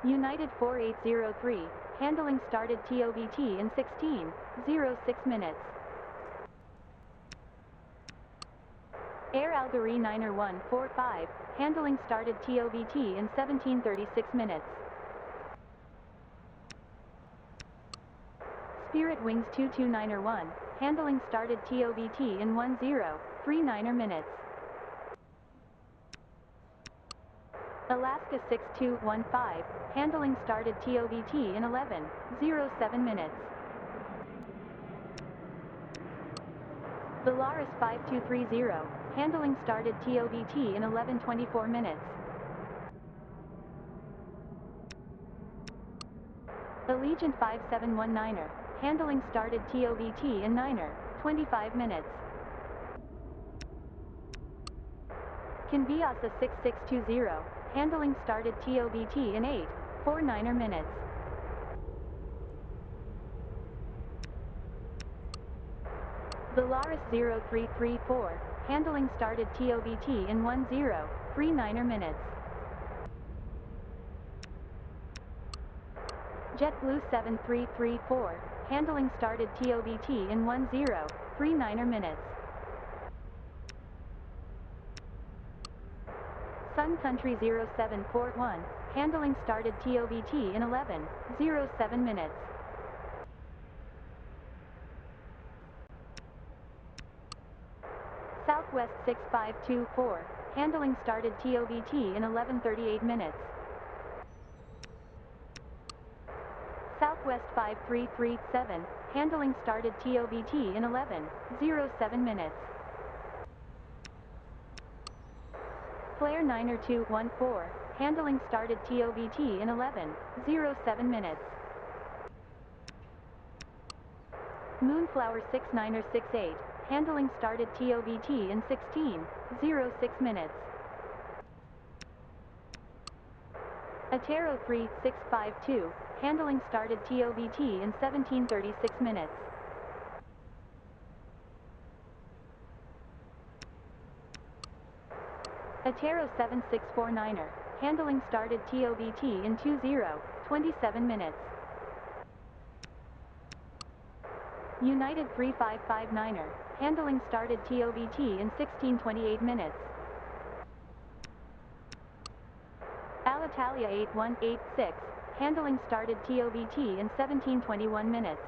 United 4803, handling started TOBT in 16:06 minutes. Air Algerie Niner 145, handling started TOBT in 17:36 minutes. Spirit Wings 229er1, handling started TOBT in 10:39 minutes. Alaska 6215, handling started TOBT in 11:07 minutes. Belarus 5230, handling started TOBT in 11:24 minutes. Allegiant 5719er, handling started TOBT in 9:25 minutes. Kinshasa 6620, handling started TOBT in 8:49 minutes. Belarus 0334, handling started TOBT in 10:39 minutes. JetBlue 7334, handling started TOBT in 10:39 minutes. Sun Country 0741, handling started TOBT in 11:07 minutes. Southwest 6524, handling started TOBT in 11:38 minutes. Southwest 5337, handling started TOBT in 11:07 minutes. Flair 90214, handling started TOBT in 11:07 minutes. Moonflower 6968, handling started TOBT in 16:06 minutes. Atero 3652, handling started TOBT in 17:36 minutes. Atero 7649er, handling started TOBT in 20:27 minutes. United 3559er, handling started TOBT in 16:28 minutes. Alitalia 8186, handling started TOBT in 17:21 minutes.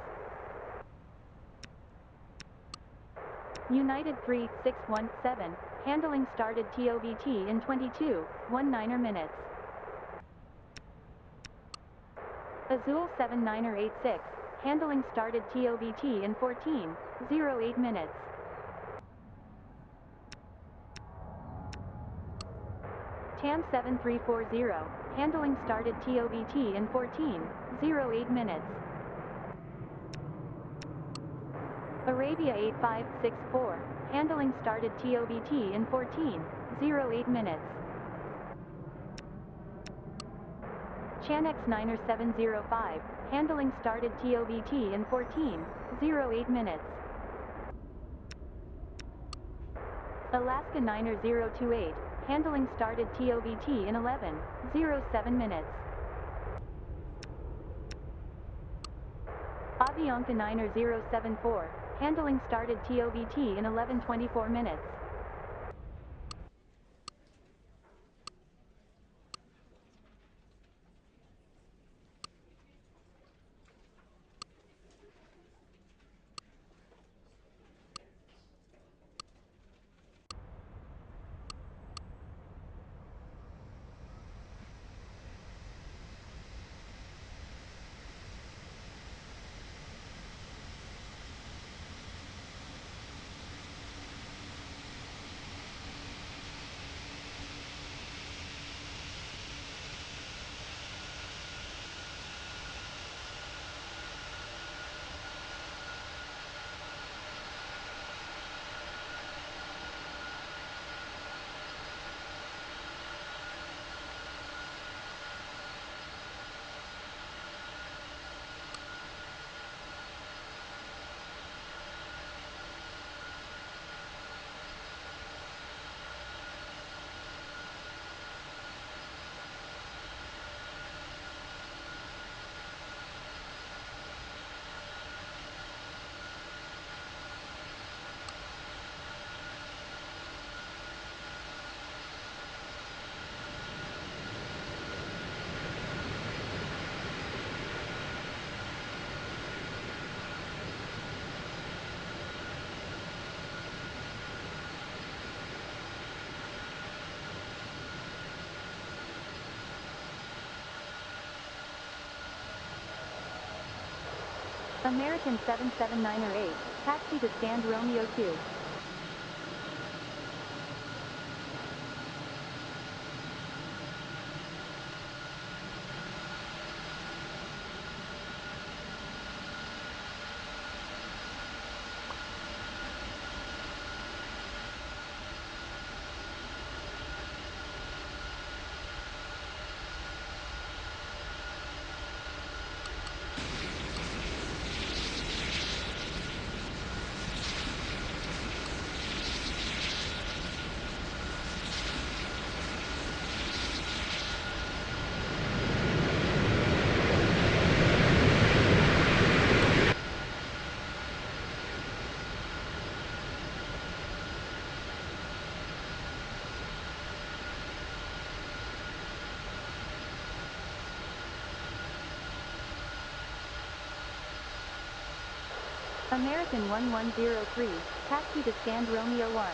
United 3617, handling started TOBT in 22:19 minutes. Azul 79er86, handling started TOBT in 14:08 minutes. TAM 7340, handling started TOBT in 14:08 minutes. Arabia 8564, handling started TOBT in 14:08 minutes. Chanex 9705, handling started TOBT in 14:08 minutes. Alaska 9028, handling started TOBT in 11:07 minutes. Avianca 9074, handling started TOBT in 11:24 minutes. American 779er 8, taxi to stand Romeo 2. American 1103, taxi to stand Romeo 1.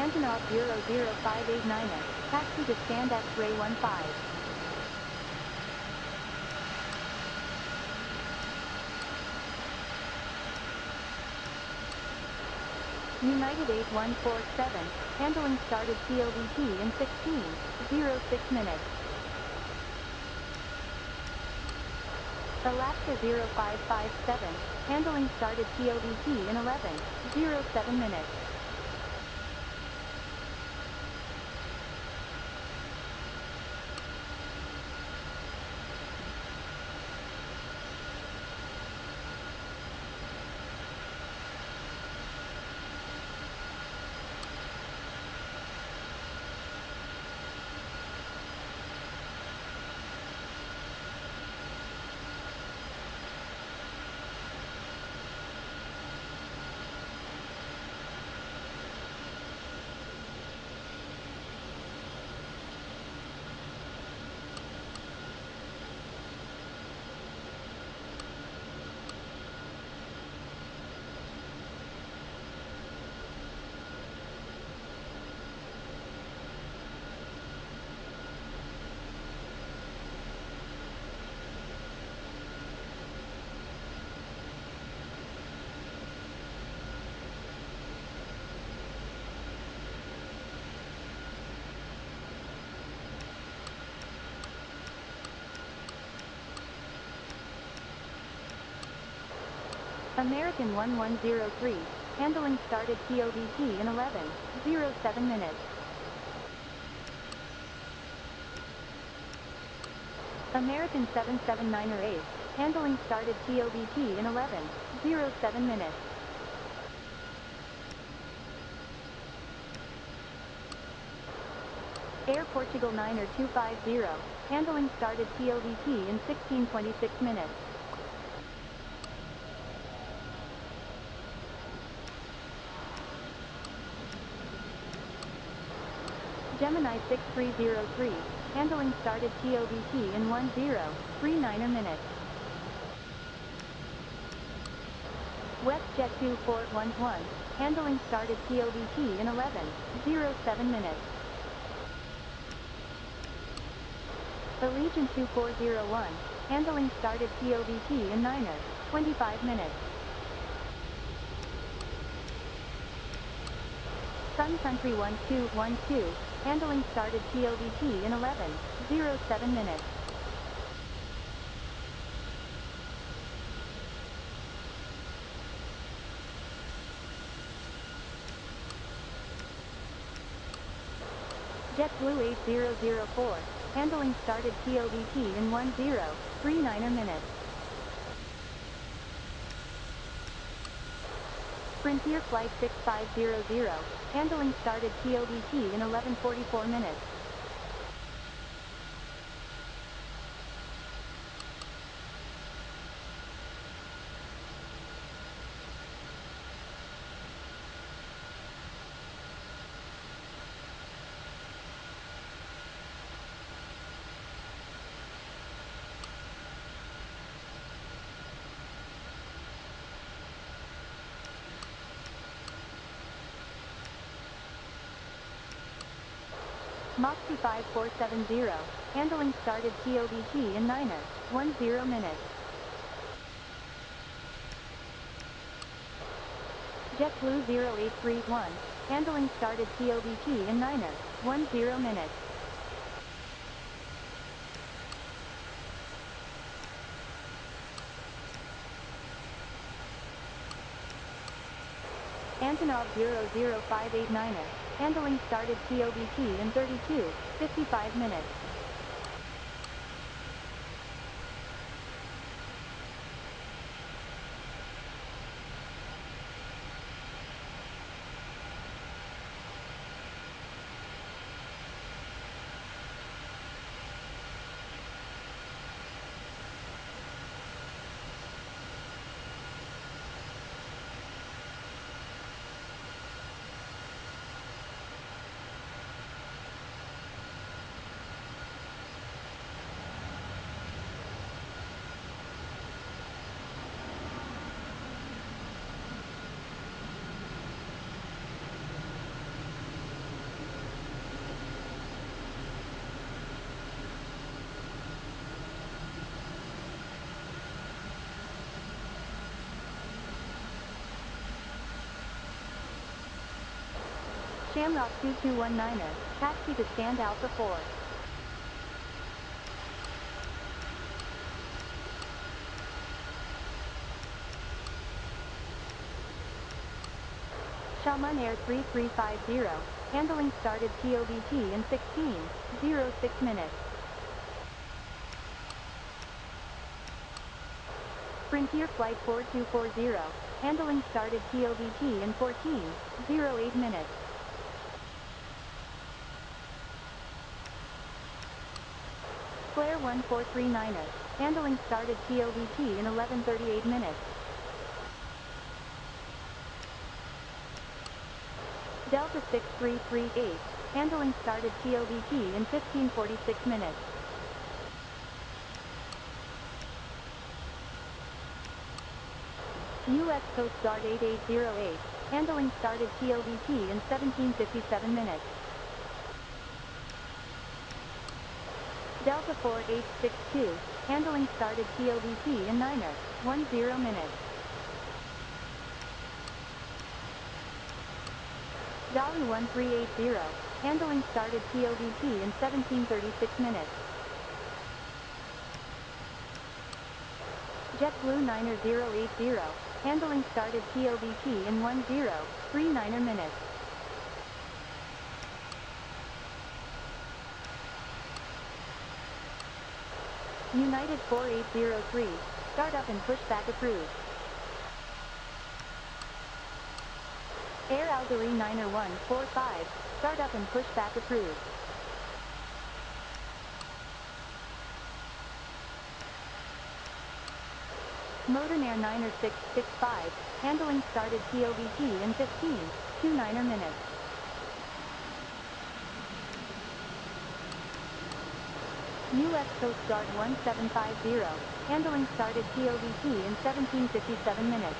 Antonov 00589er, taxi to stand X-ray 15. United 8147, handling started TOBT in 16.06 minutes. Alaska 0557, handling started TOBT in 11.07 minutes. American 1103, handling started TOBT in 11.07 minutes. American 779er 8, handling started TOBT in 11.07 minutes. Air Portugal 9er 250, handling started TOBT in 16.26 minutes. Gemini 6303, handling started TOBT in 1039 minutes. WestJet 2411, handling started TOBT in 1107 minutes. Allegiant 2401, handling started TOBT in 25 minutes. Sun Country 1212, handling started TOBT in 1107 minutes. JetBlue 8004, handling started TOBT in 1039 minutes. Frontier Flight 6500, handling started TOBT in 1144 minutes. Moxie 5470, handling started TOBT in 10 minutes. JetBlue 0831, handling started TOBT in 10 minutes. Antonov 00589, handling started TOBT in 32:55 minutes. Shamrock 2219, taxi to stand Alpha 4. Shalman Air 3350, handling started TOBT in 16:06 minutes. Frontier Flight 4240, handling started TOBT in 14:08 minutes. Flair 1439, handling started TOBT in 11:38 minutes. Delta 6338, handling started TOBT in 15:46 minutes. U.S. Coast Guard 8808, handling started TOBT in 17:57 minutes. Delta 4862, handling started TOBT in 9:10 minutes. Dolly 1380, handling started TOBT in 17:36 minutes. JetBlue 9080, handling started TOBT in 1039 minutes. United 4803, startup and pushback approved. Air Algerie 90145, startup and pushback approved. Modern Air 9665, handling started TOBT in 15:29 minutes. U.S. Coast Guard 1750, handling started TOBT in 1757 minutes.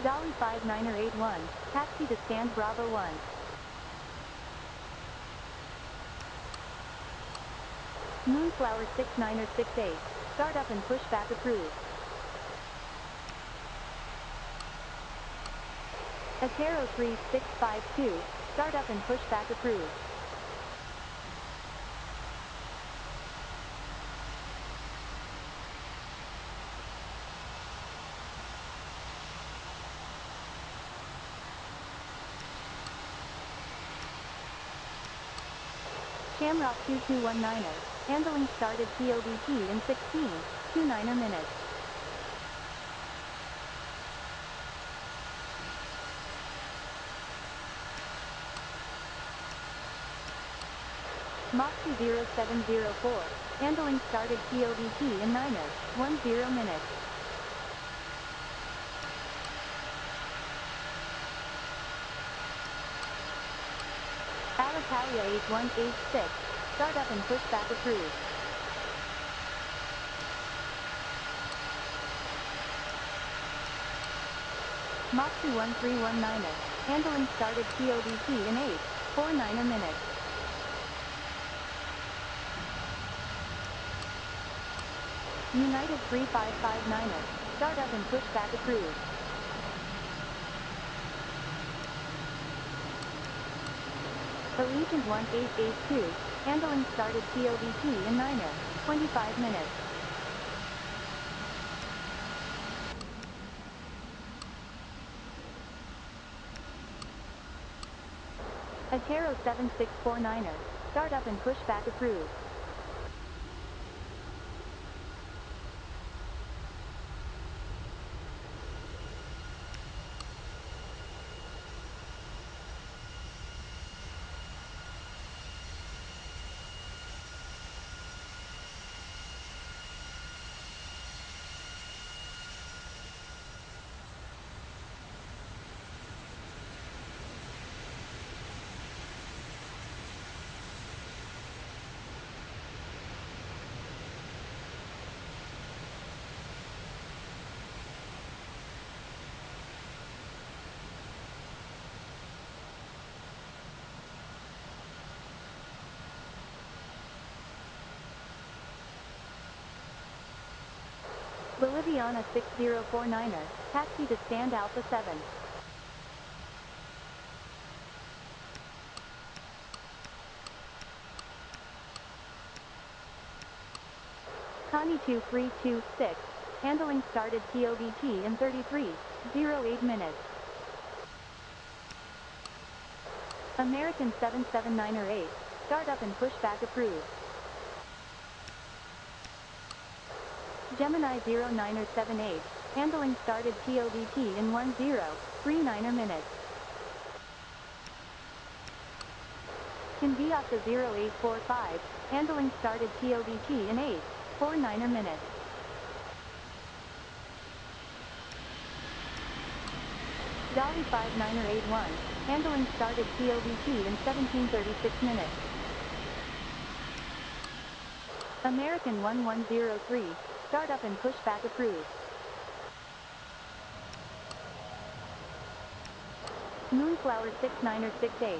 Dolly 5981, taxi to stand Bravo 1. Moonflower 6968, start up and pushback approved. Atero 3652, start up and pushback approved. Shamrock 2219er, handling started TOBT in 16.29 minutes. Moxie 0704, handling started TOBT in 9.10 minutes. Alitalia 8186, start up and pushback approved. Moxie 1319er, handling started TOBT in 8.49 minutes. United 3559er, start up and pushback approved. Allegiant 1882, handling started TOBT in 9.25 minutes. Atero 7649er, start up and pushback approved. Boliviana 6049er, taxi to stand Alpha 7. Connie 2326, handling started TOBT in 33.08 minutes. American 779er 8, start up and pushback approved. Gemini 09er 78, handling started TOBT in 10.39 minutes. Conviasa 0845, handling started TOBT in 8.49 minutes. Dolly 59er 81, handling started TOBT in 17:36 minutes. American 1103, start up and pushback approved. Moonflower 69er 68,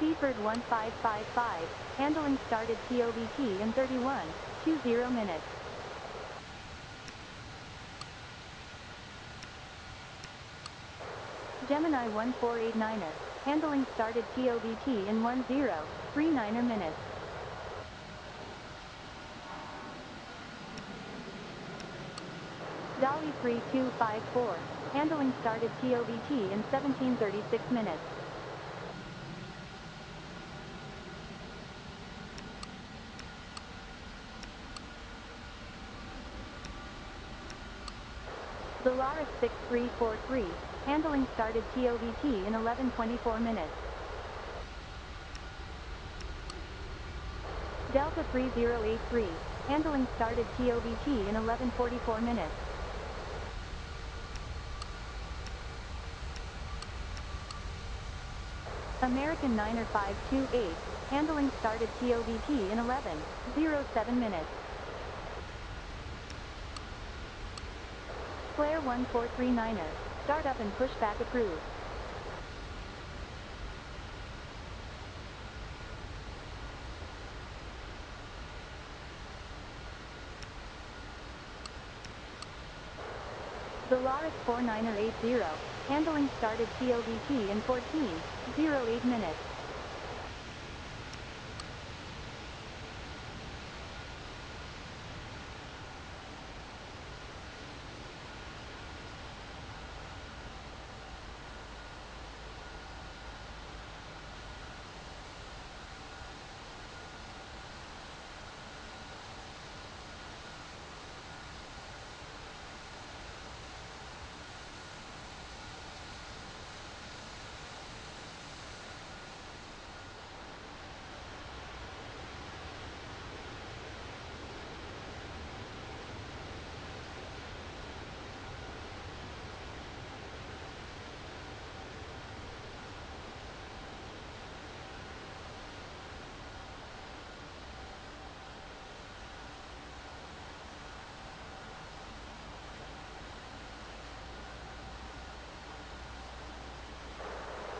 Seaford 1555, handling started TOVT in 31.20 minutes. Gemini 1489er, handling started TOVT in 10.39 minutes. Dolly 3254, handling started TOVT in 17:36 minutes. Volaris 6343, handling started TOVT in 11:24 minutes. Delta 3083, handling started TOVT in 11:44 minutes. American Niner 528, handling started TOVT in 11:07 minutes. Flare 1439er, startup and pushback approved. Volaris 4980, handling started TOVT in 14:08 minutes.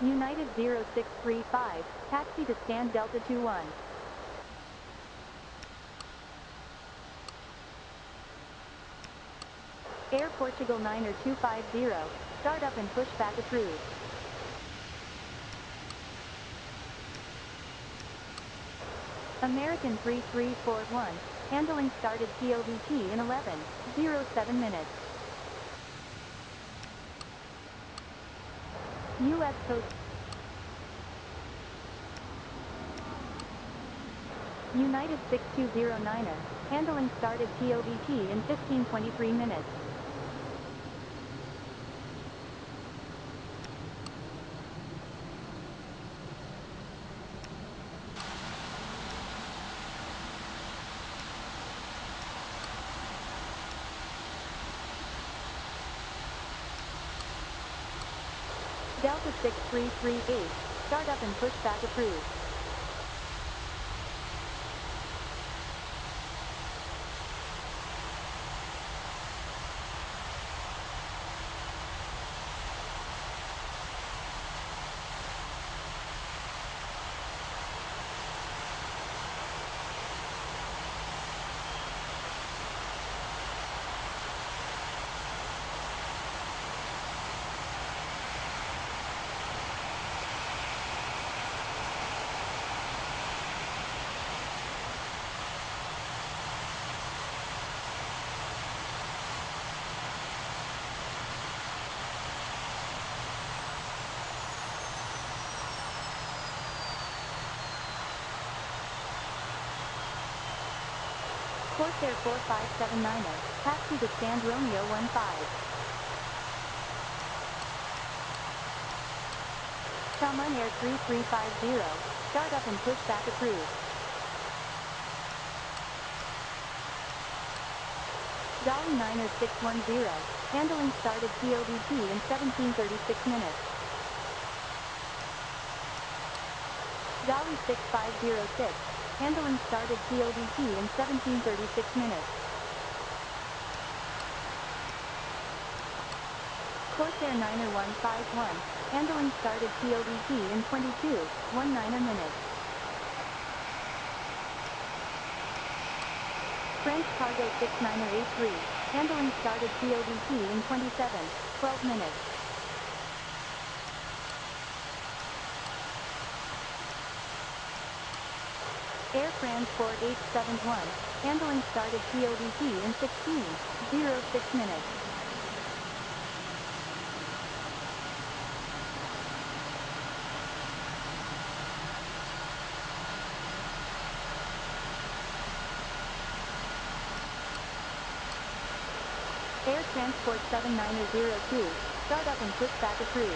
United 0635, taxi to stand Delta 21. Air Portugal Niner 250, startup and pushback approved. American 3341, handling started TOVT in 11:07 minutes. U.S. Coast United 6209er, handling started TOVT in 15:23 minutes. Delta 6338, startup and pushback approved. Corsair 4579er, taxi to stand Romeo 15. Salmon Air 3350, startup and pushback approved. Dolly Niner 610, handling started TOVT in 17:36 minutes. Dolly 6506, handling started TOVT in 17:36 minutes. Corsair Niner 151, handling started TOVT in 22:19 minutes. French Cargo 6983, handling started TOVT in 27:12 minutes. Air France 4871, handling started TOVT in 16:06 minutes. Air Transport 7902, start up and pushback approved.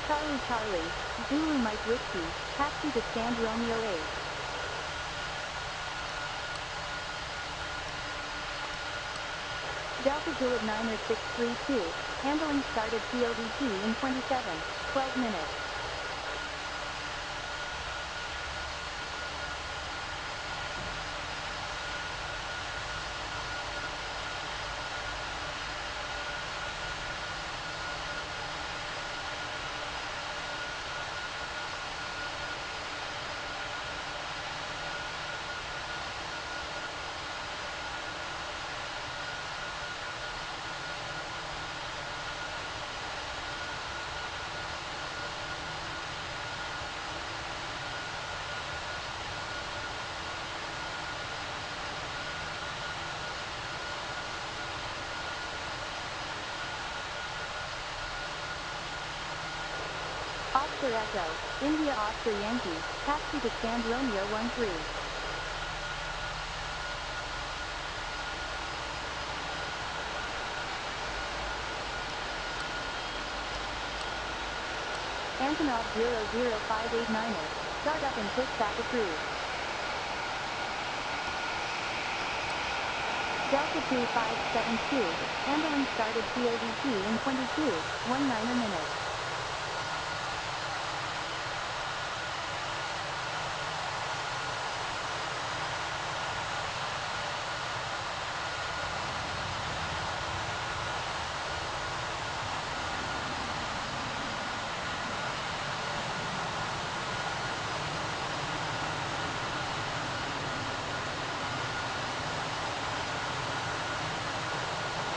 Charlie Charlie, Zulu Mike Whiskey, taxi to stand Romeo 8. Delta Julep 90632, handling started TOVT in 12 minutes. Oscar Echo, India Oscar Yankee, taxi to stand Romeo 13. Antonov 00589er, start up and pushback approved. Delta 2572, handling started TOVT in 19 minutes.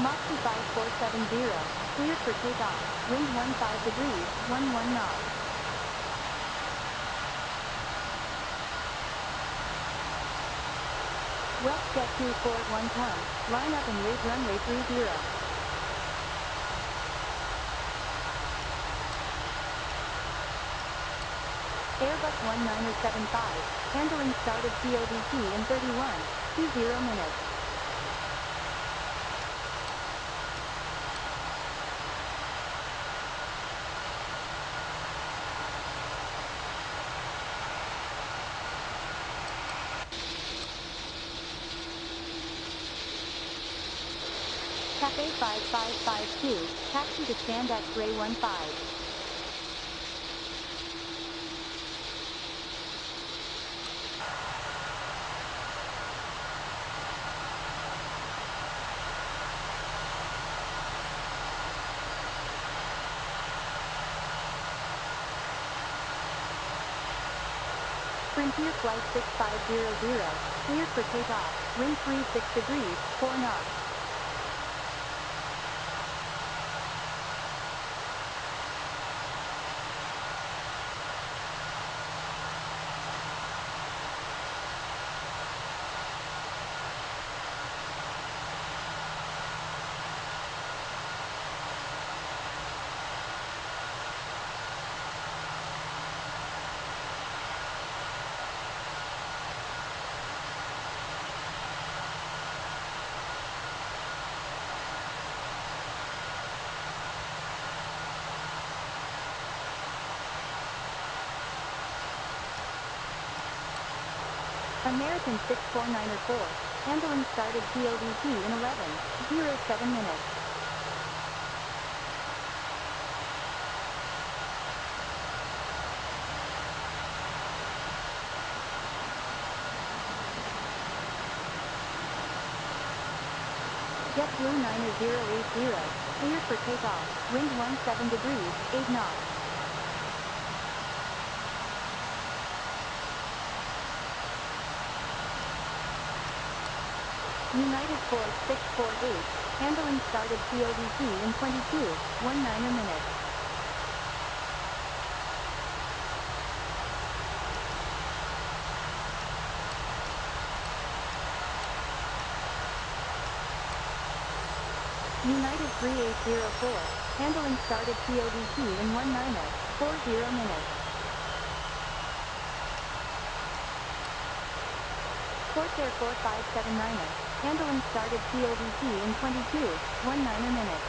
Moxie 5470, cleared for takeoff, wind 15 degrees, 11 knots. WestJet 241 ton, line up and rate runway 30. Airbus 1975, handling started TOVT in 20 minutes. Cafe 5552, taxi to stand X-ray 15. Frontier Flight 6500, cleared for takeoff, wind 36 degrees, 4 knots. American 64904, handling started TOVT in 11:07 minutes. JetBlue 90080, cleared for takeoff, wind 17 degrees, 8 knots. United Force 648, handling started TOVT in 22.19 minutes. United 3804, handling started TOVT in 19.40 minutes. Corsair 4579, handling started TOVT in 22.19 minutes.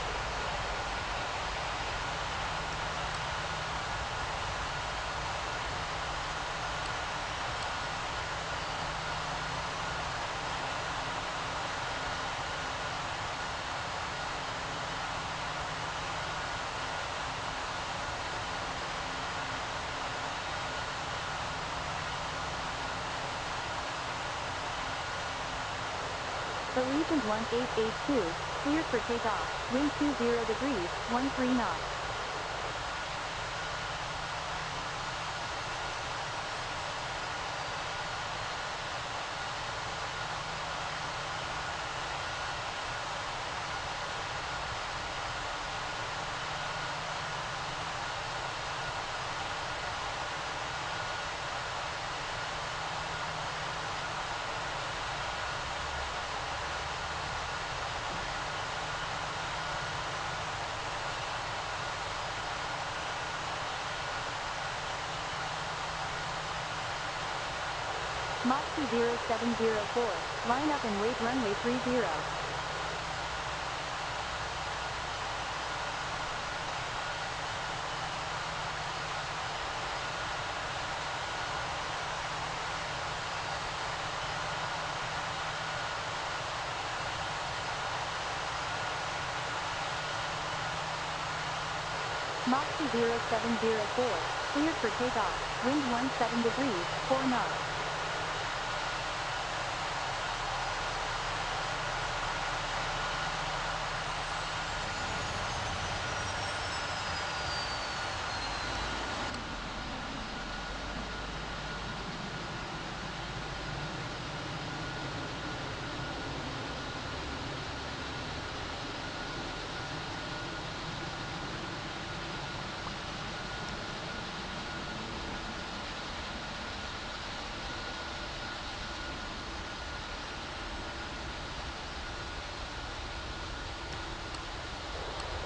Allegiant 1882, cleared for takeoff, wind 20 degrees, 13 knots. Mach 20704, line up and wait runway 30. Mach 20704, cleared for takeoff, wind 17 degrees, 4 knots.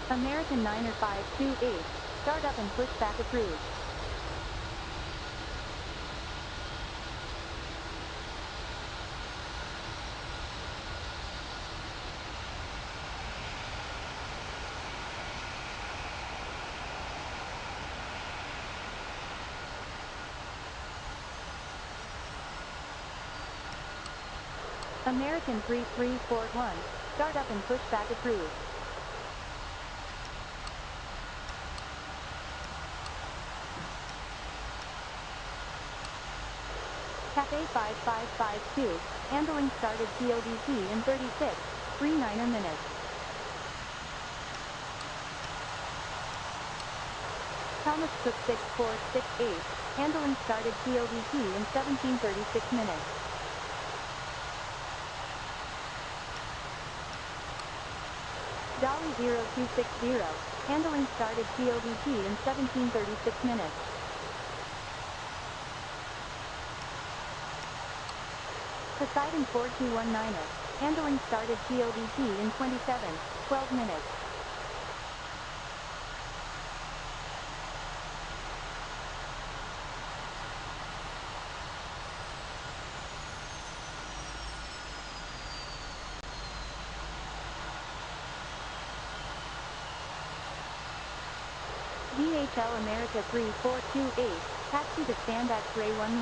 American 90528, start up and push back approved. American 3341, start up and push back approved. Cathay 5552, handling started TOVT in 36.39 minutes. Thomas Cook 6468, handling started TOVT in 17:36 minutes. Dolly 0260, handling started TOVT in 17:36 minutes. Poseidon 4219, handling started TOVT in 27.12 minutes. DHL America 3428, taxi to stand X-ray 11.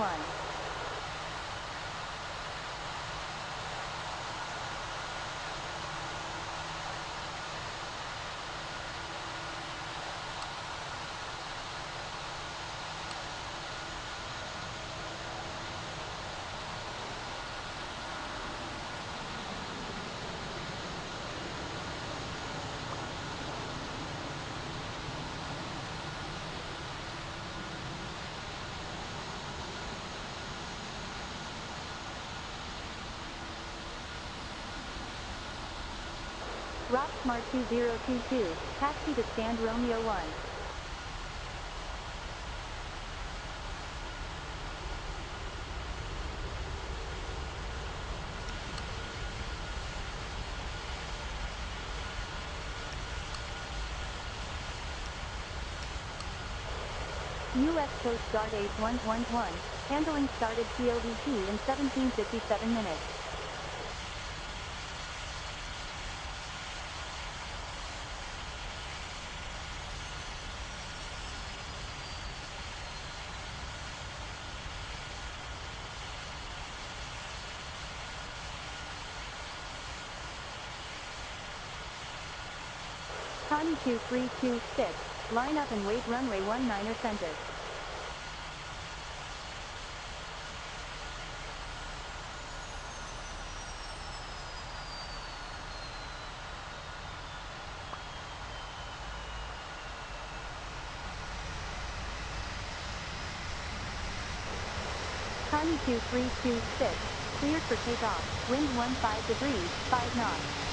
Rocksmart 2022, taxi to stand Romeo 1. U.S. Coast Guard H111, handling started TOVT in 1757 minutes. Connie 2326, line up and wait runway 19er center. Connie 2326, cleared for takeoff, wind 15 degrees, 5 knots.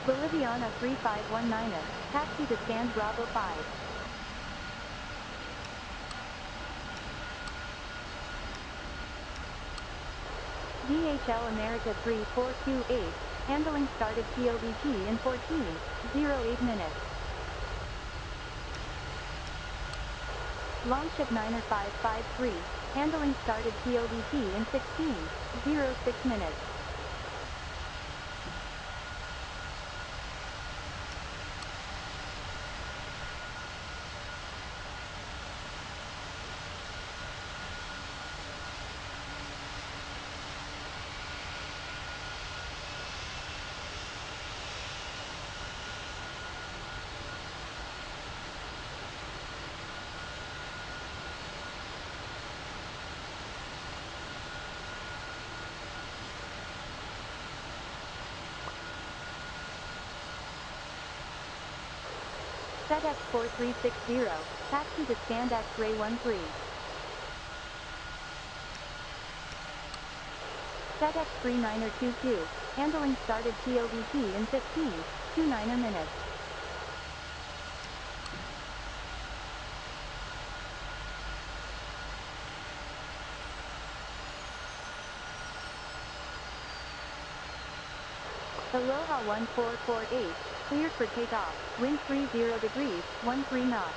Boliviana 3519, taxi to stand Bravo 5. DHL America 3428, handling started TOVT in 14:08 minutes. Longship Niner 553, handling started TOVT in 16:06 minutes. FedEx 4360, taxi to stand X-ray 13. FedEx 3922, handling started TOVT in 15:29 minutes. Aloha 1448, cleared for takeoff, wind 30 degrees, 13 knots.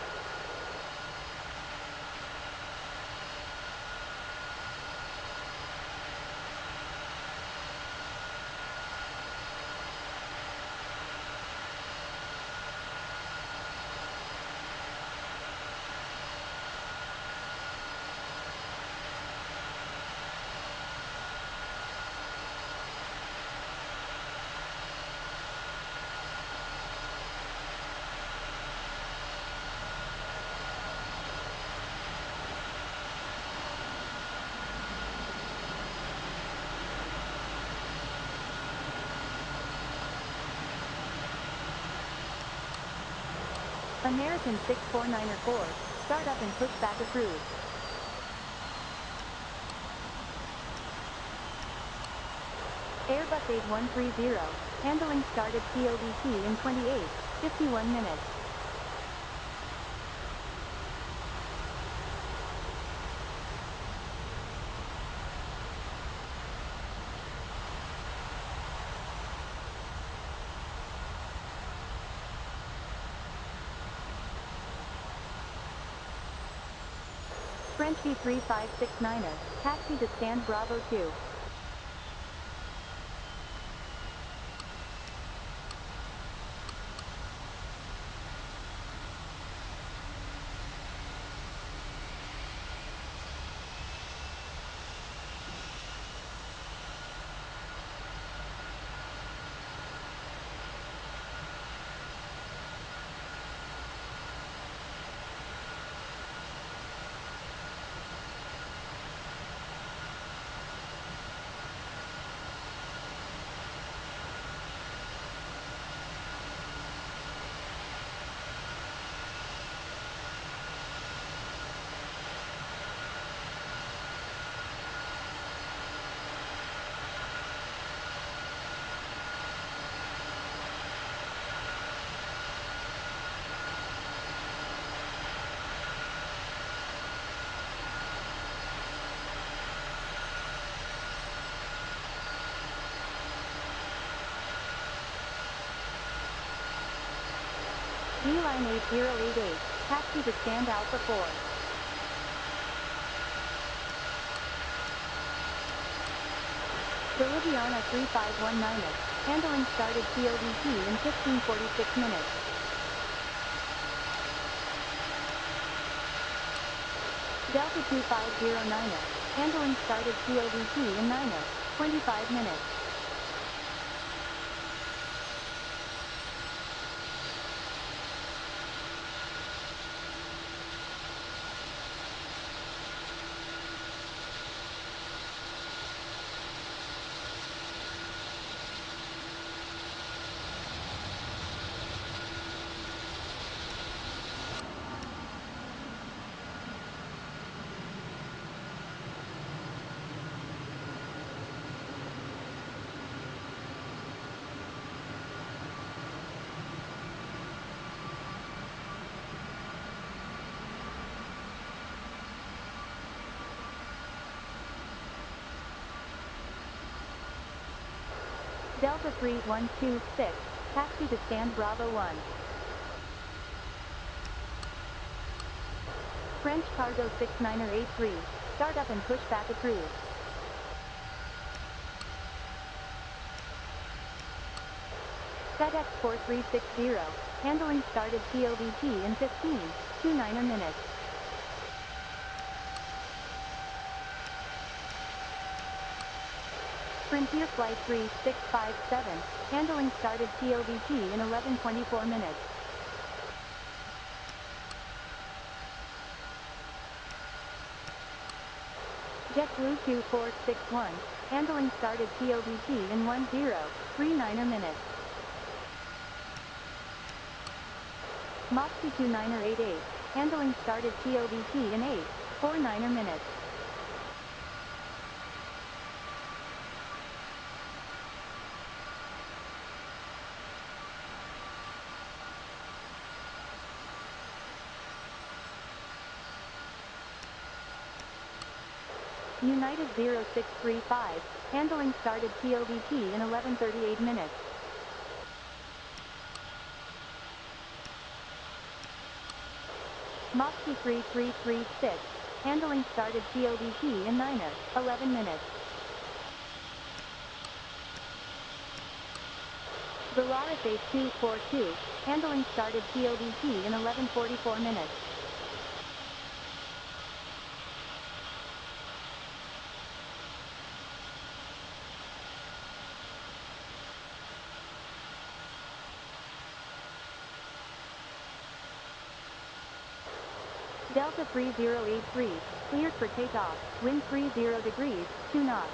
American 64904, startup and pushback approved. Airbus 8130, handling started TOBT in 51 minutes. French V3569er, taxi to stand Bravo 2. Line 8088, taxi to stand Alpha 4. Boliviana 3519er, handling started TOBT in 1546 minutes. Delta 2509er, handling started TOBT in 25 minutes. Delta 3126, taxi to stand Bravo 1. French Cargo 69er 83, start up and push back approved. FedEx 4360, handling started TOBT in 29 minutes. Frontier Flight 3657, handling started TOBT in 11:24 minutes. JetBlue 2461, handling started TOBT in 10:39 minutes. Moxie 29er88, handling started TOBT in 8:49 minutes. United 0635, handling started TOBT in 11:38 minutes. Moxie 3336, handling started TOBT in 9:11 minutes. Volaris 8242, handling started TOBT in 11:44 minutes. Delta 3083, cleared for takeoff, wind 30 degrees, 2 knots.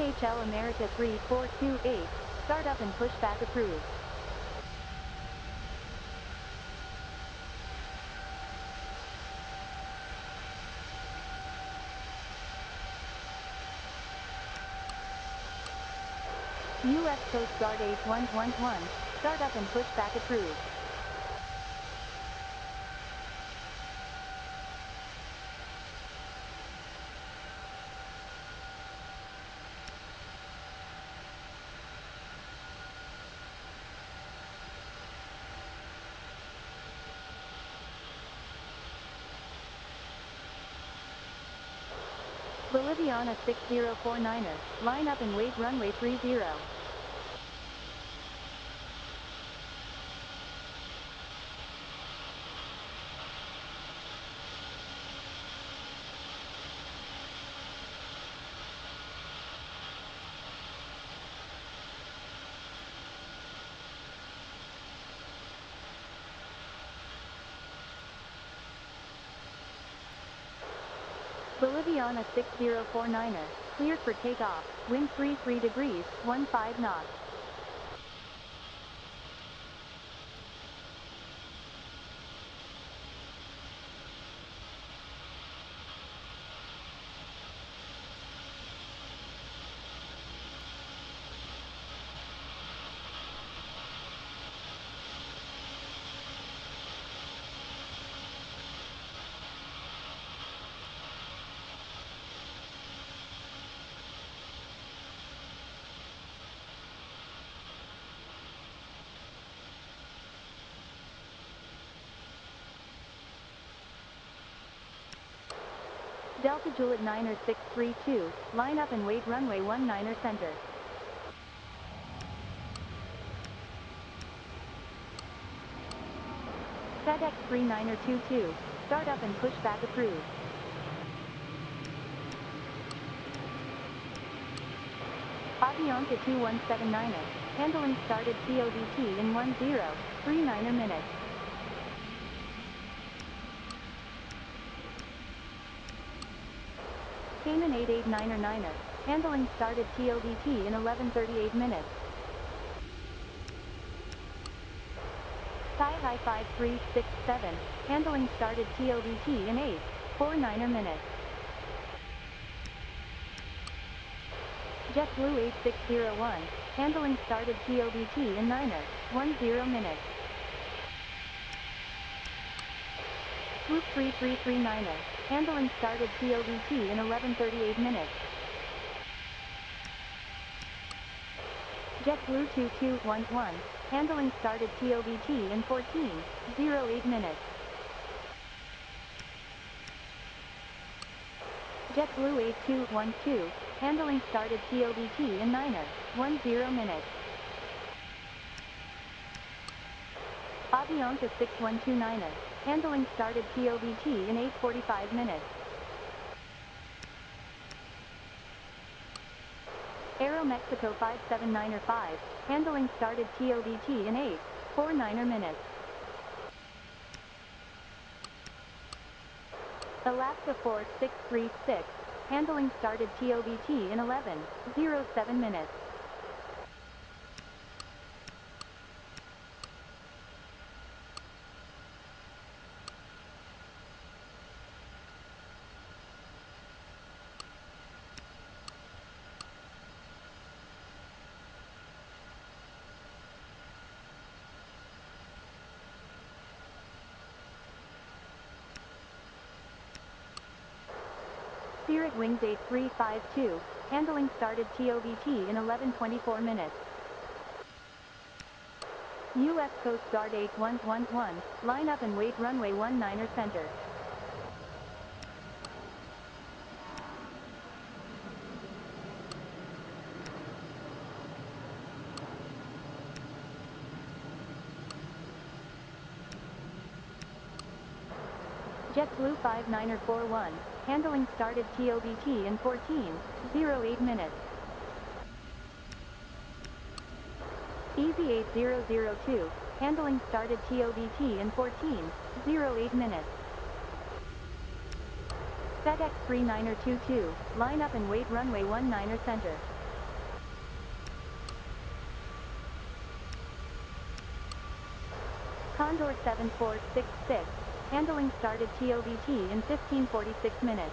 DHL America 3428, startup and pushback approved. U.S. Coast Guard H111, startup and pushback approved. Boliviana 6049er, line up and wait runway 30. Boliviana 6049er, cleared for takeoff, wind 33 degrees, 15 knots. Delta Juliet 9er 632, line up and wait runway 19er center. FedEx 39er 22, startup and pushback approved. Aviation 2179er, handling started TODT in 1039er minutes. Cayman 889er, handling started TODT in 1138 minutes. Thai 5367, handling started TODT in 849er minutes. JetBlue 8601, handling started TODT in 9er 10 minutes. Swoop 3339er, handling started TODT in 1138 minutes. JetBlue 2211, handling started TODT in 1408 minutes. JetBlue 8212, handling started TODT in 9er 10 minutes. Aviation 6129er, handling started TODT in 845 minutes. Aeromexico 579er 5, handling started TODT in 849er minutes. Alaska 4636, handling started TODT in 1107 minutes. Spirit Wings 8352, handling started TODT in 1124 minutes. U.S. Coast Guard 8111, line up and wait runway 19er center. JetBlue 59er41, handling started TODT in 1408 minutes. Easy 8002, handling started TODT in 1408 minutes. FedEx 39er22, line up and wait runway 19er center. Condor 7466, handling started TOVT in 15:46 minutes.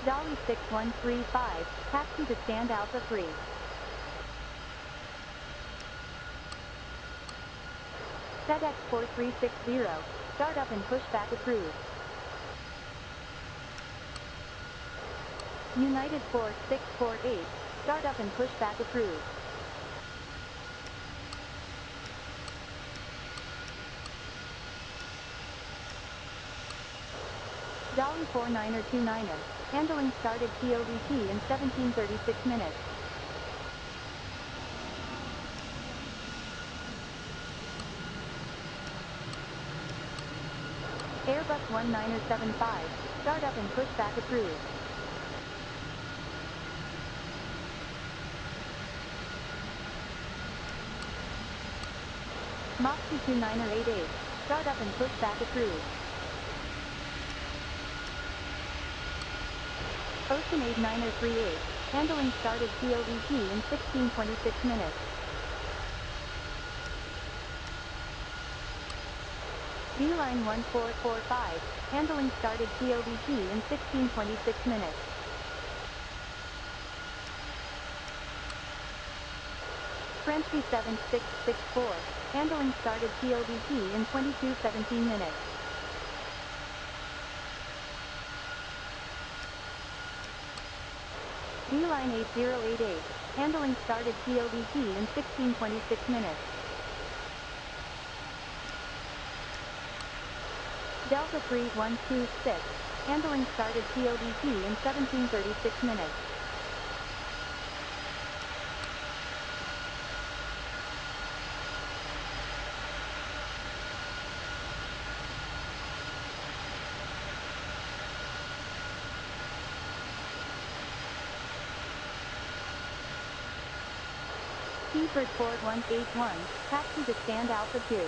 Dolly 6135, taxi to stand Alpha 3. FedEx 4360, startup and pushback approved. United 4648, startup and pushback approved. Dolly 4929, handling started TOVT in 17:36 minutes. Airbus 1975, startup and pushback approved. Moxie 2988, startup and pushback approved. Ocean 8938, handling started TOVT in 16:26 minutes. Beeline 1445, handling started TOVT in 16:26 minutes. French V7664, handling started TOVT in 22:17 minutes. Beeline 8088, handling started TOVT in 16:26 minutes. Delta 3126, handling started TOVT in 17:36 minutes. Seaford 4181, taxi to stand Alpha 2.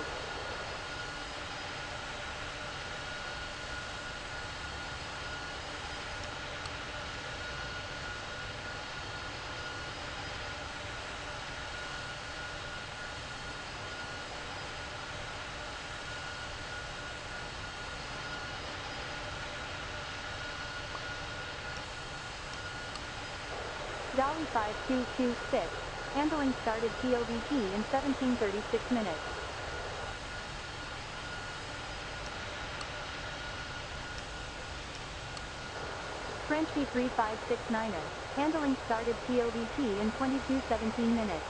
Dolly 5226, handling started TOVT in 17:36 minutes. French V3569er, handling started TOVT in 22:17 minutes.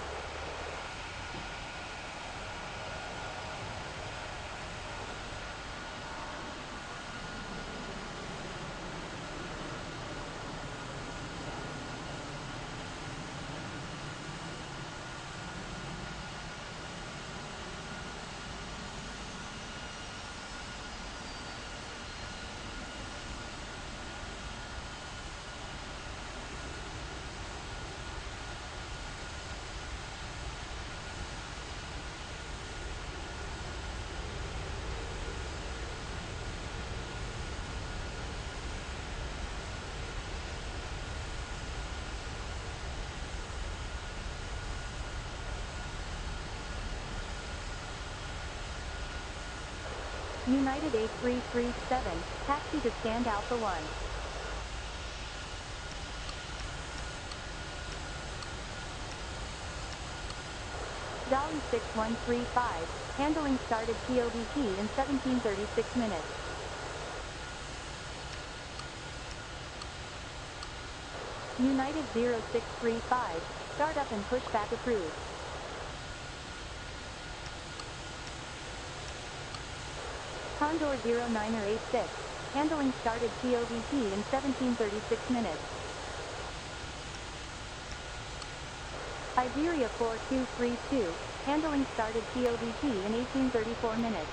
United 8337, taxi to stand Alpha 1. Dolly 6135, handling started TOBT in 1736 minutes. United 0635, startup and pushback approved. Condor 0986, handling started TOBT in 1736 minutes. Iberia 4232, handling started TOBT in 1834 minutes.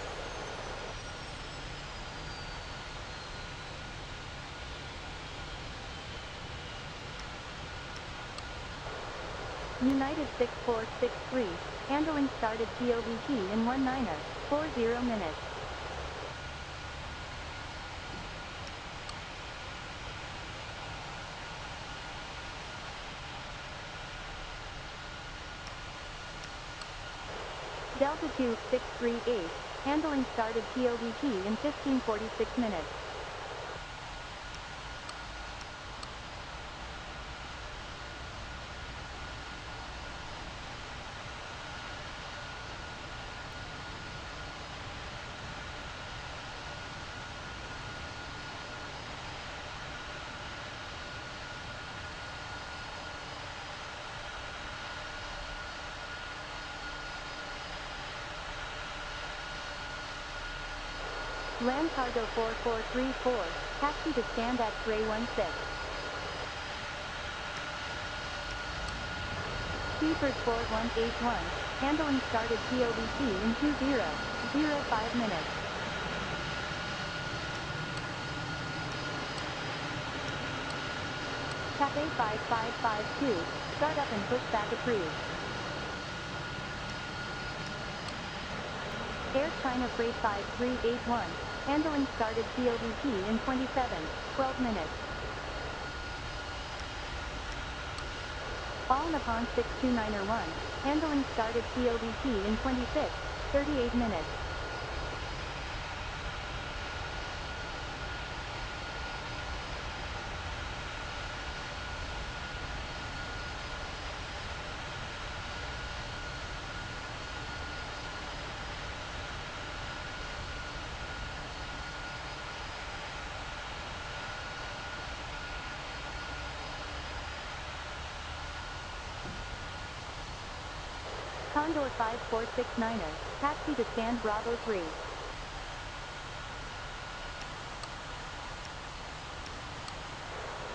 United 6463, handling started TOBT in 1940 minutes. Delta 2638, handling started TOBT in 1546 minutes. Land cargo 4434, taxi to stand at Gray 16. Seaford 4181, handling started TOBT in 2005 minutes. Cathay 5552, startup and pushback approved. Air China Freight 5381, handling started TOBT in 12 minutes. All Nippon 6291, handling started TOBT in 38 minutes. Condor 5469er, taxi to stand Bravo 3.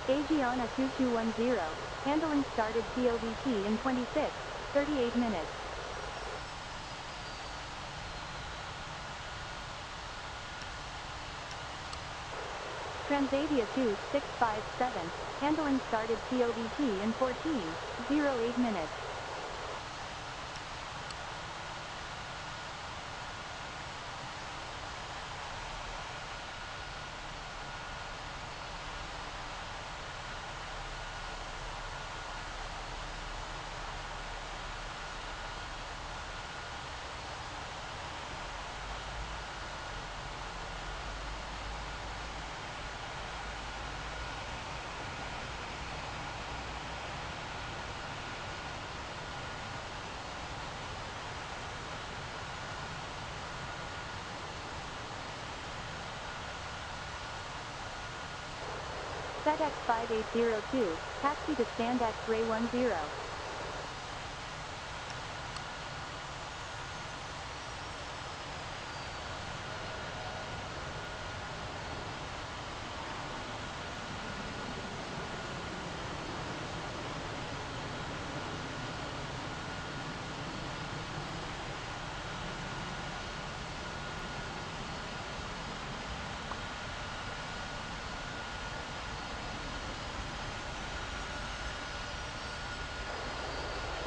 Aviana 2210, handling started TOBT in 38 minutes. Transavia 2657, handling started TOBT in 08 minutes. FedEx 5802, taxi to stand at Gray 10.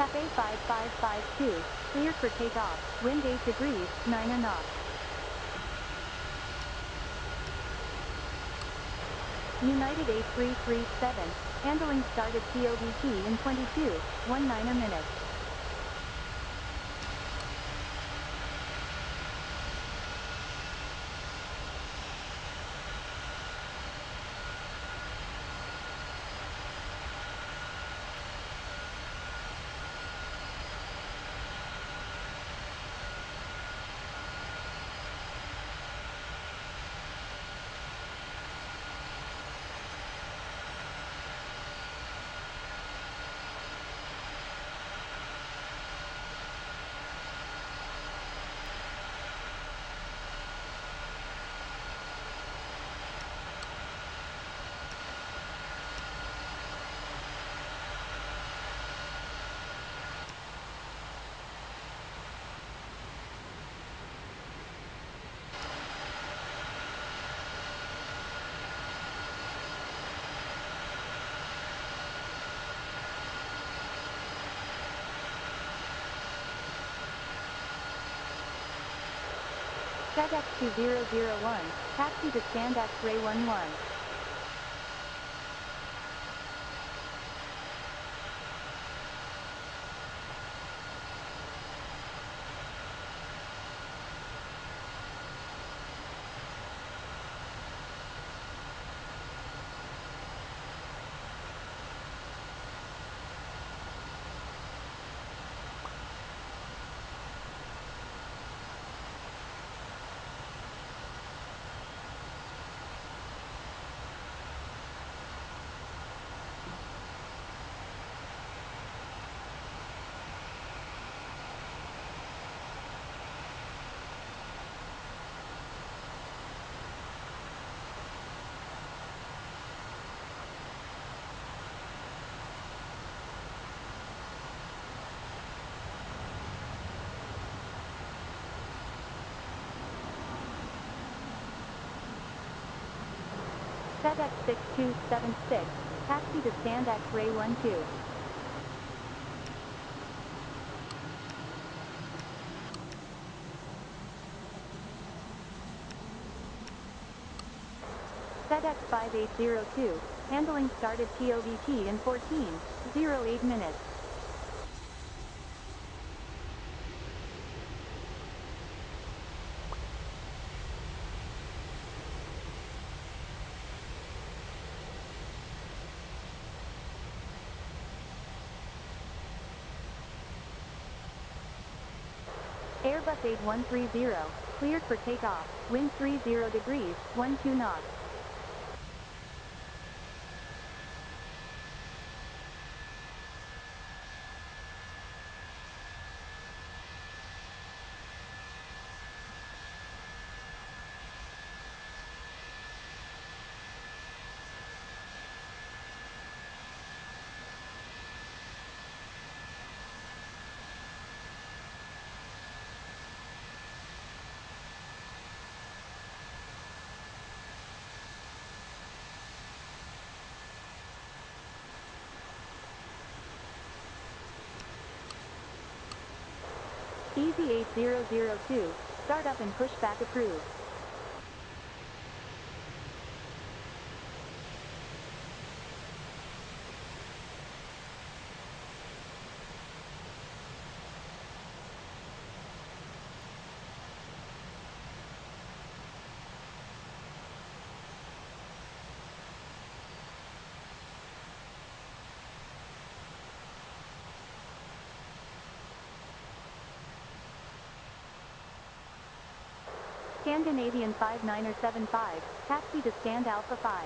Cathay 5552, cleared for takeoff, wind 8 degrees, 9 knots. United 8337, handling started TOBT in 19 minutes. FedEx 2001, taxi to stand X-ray 11. FedEx 6276, taxi to stand X-ray 12. FedEx 5802, handling started TOVT in 14.08 minutes. Airbus 8130, cleared for takeoff, wind 30 degrees, 12 knots. Easy 8002, startup and pushback approved. Scandinavian 5975, taxi to stand Alpha 5.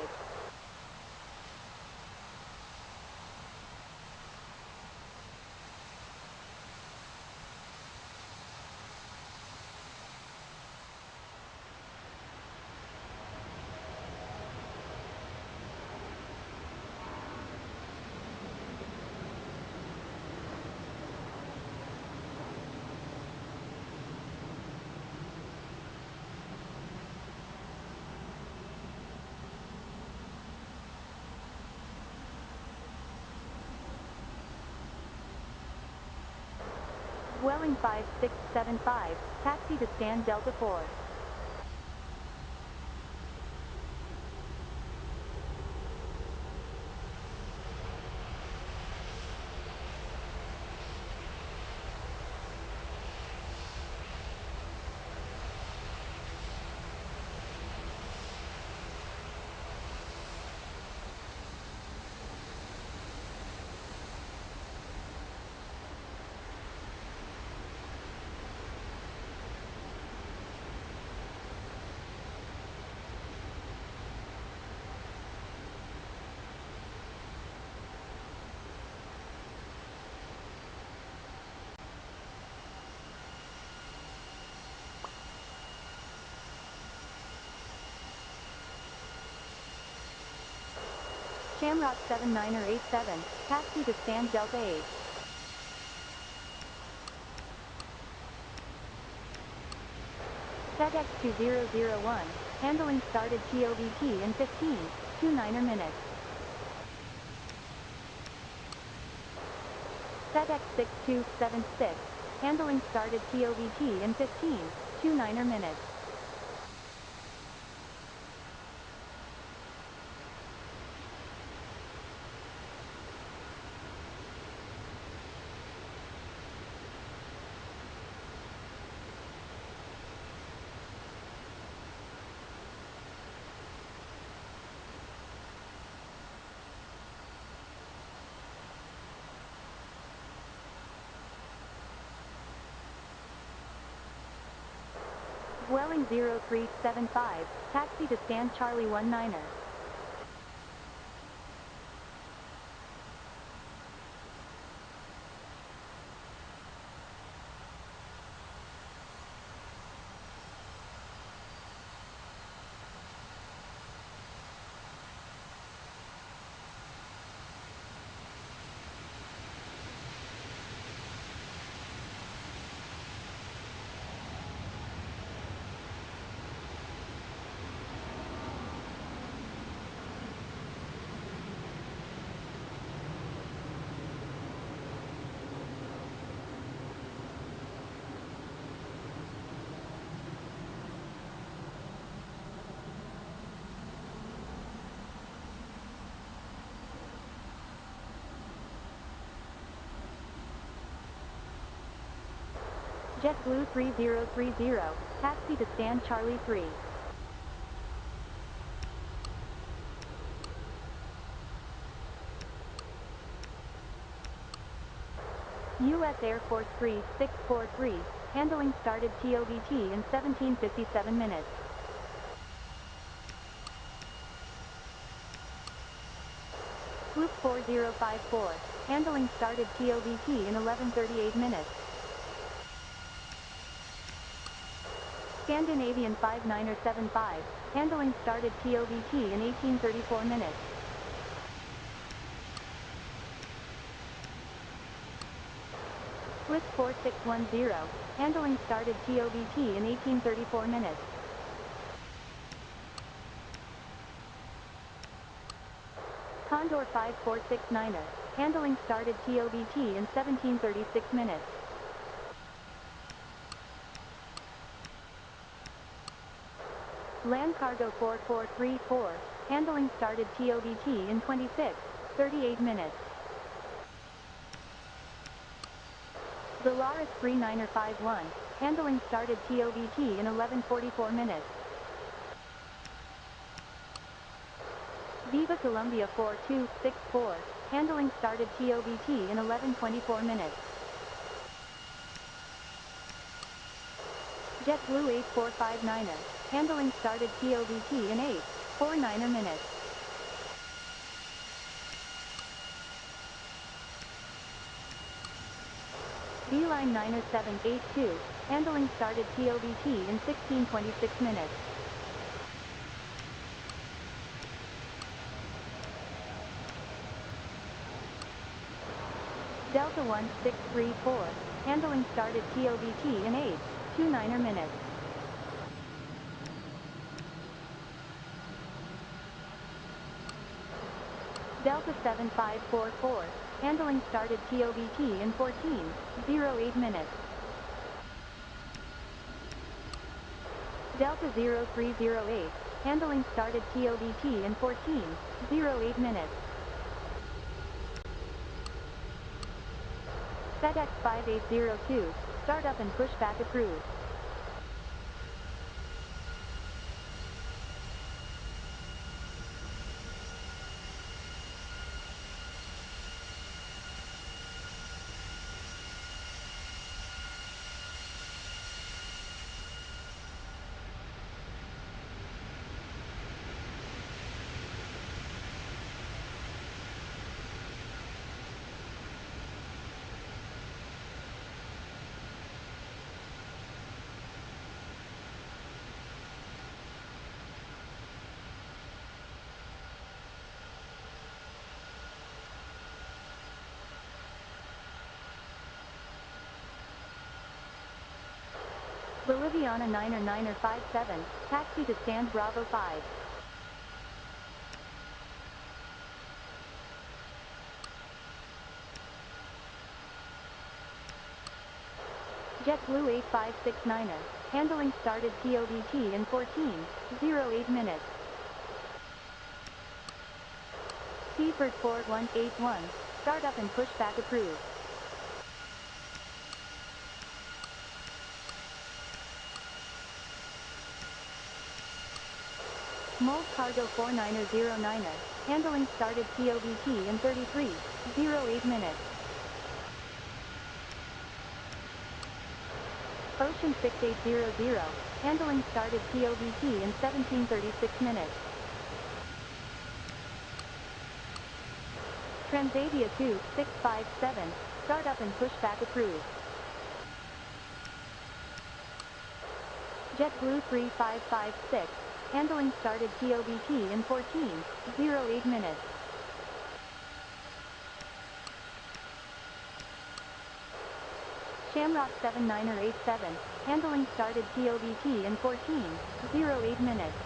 Welling 5675, taxi to stand Delta 4. Shamrock 7987, taxi to stand Delta 8. FedEx 2001, handling started TOVT in 15.29 minutes. FedEx 6276, handling started TOVT in 15.29 minutes. Welling 0375, taxi to stand Charlie 19er. JetBlue 3030, taxi to stand Charlie 3. U.S. Air Force 3643, handling started TOBT in 1757 minutes. Swoop 4054, handling started TOBT in 1138 minutes. Scandinavian 5975, handling started TOBT in 1834 minutes. Swiss 4610, handling started TOBT in 1834 minutes. Condor 5469er, handling started TOBT in 1736 minutes. Land Cargo 4434, handling started TOBT in 38 minutes. Volaris 39er51, handling started TOBT in 1144 minutes. Viva Colombia 4264, handling started TOBT in 1124 minutes. JetBlue 8459er, handling started TOBT in 849er minutes. Beeline 90782, handling started TOBT in 1626 minutes. Delta 1634, handling started TOBT in 829er minutes. Delta 7544, handling started TOBT in 1408 minutes. Delta 0308, handling started TOBT in 1408 minutes. FedEx 5802, startup and pushback approved. Boliviana 9er57, taxi to stand Bravo 5. JetBlue 8569er, handling started TOBT in 1408 minutes. Seaford 4181, startup and pushback approved. Mold Cargo 4909er, handling started TOBT in 3308 minutes. Ocean 6800, handling started TOBT in 1736 minutes. Transavia 2657, startup and pushback approved. JetBlue 3556, handling started TOBT in 14:08 minutes. Shamrock 7987, handling started TOBT in 14:08 minutes.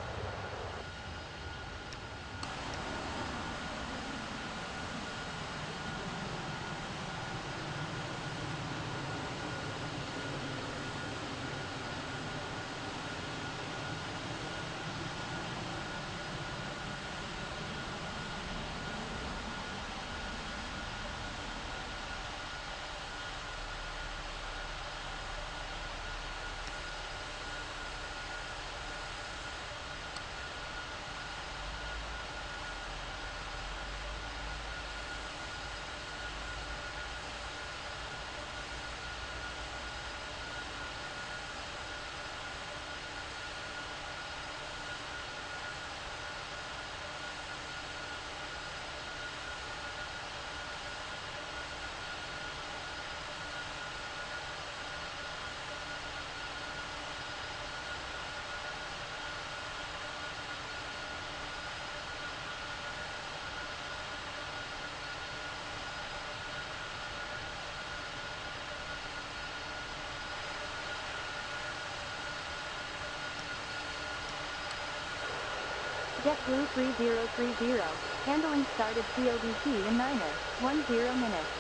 JetBlue 3030, handling started TOBT in 9:10 minutes.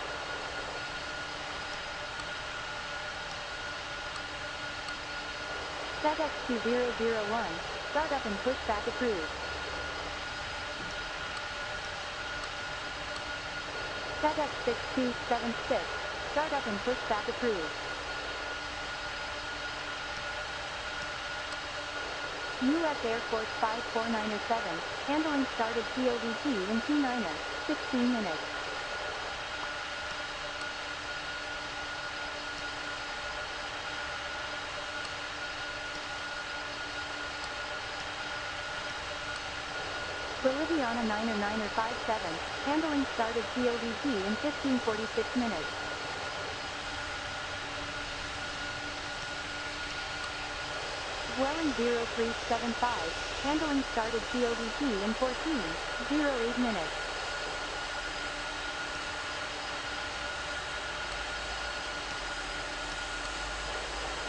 FedEx 2001, startup and pushback approved. FedEx 6276, startup and pushback approved. U.S. Air Force 5497, handling started TOBT in 2:16 minutes. Boliviana 90957, handling started TOBT in 15:46 minutes. Welling 0375, handling started TOBT in 14:08 minutes.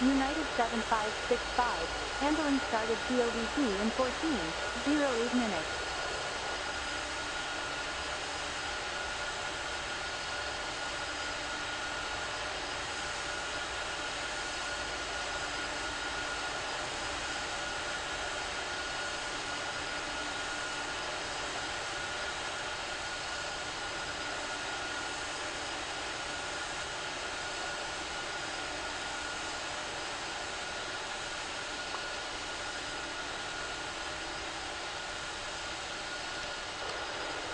United 7565, handling started TOBT in 14:08 minutes.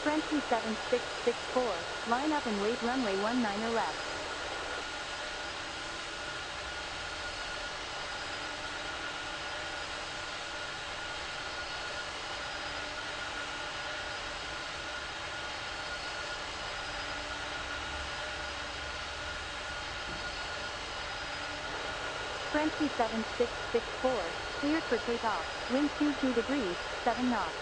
French 7664, line up and wait runway 19 left. French 7664, cleared for takeoff, wind 22 degrees, 7 knots.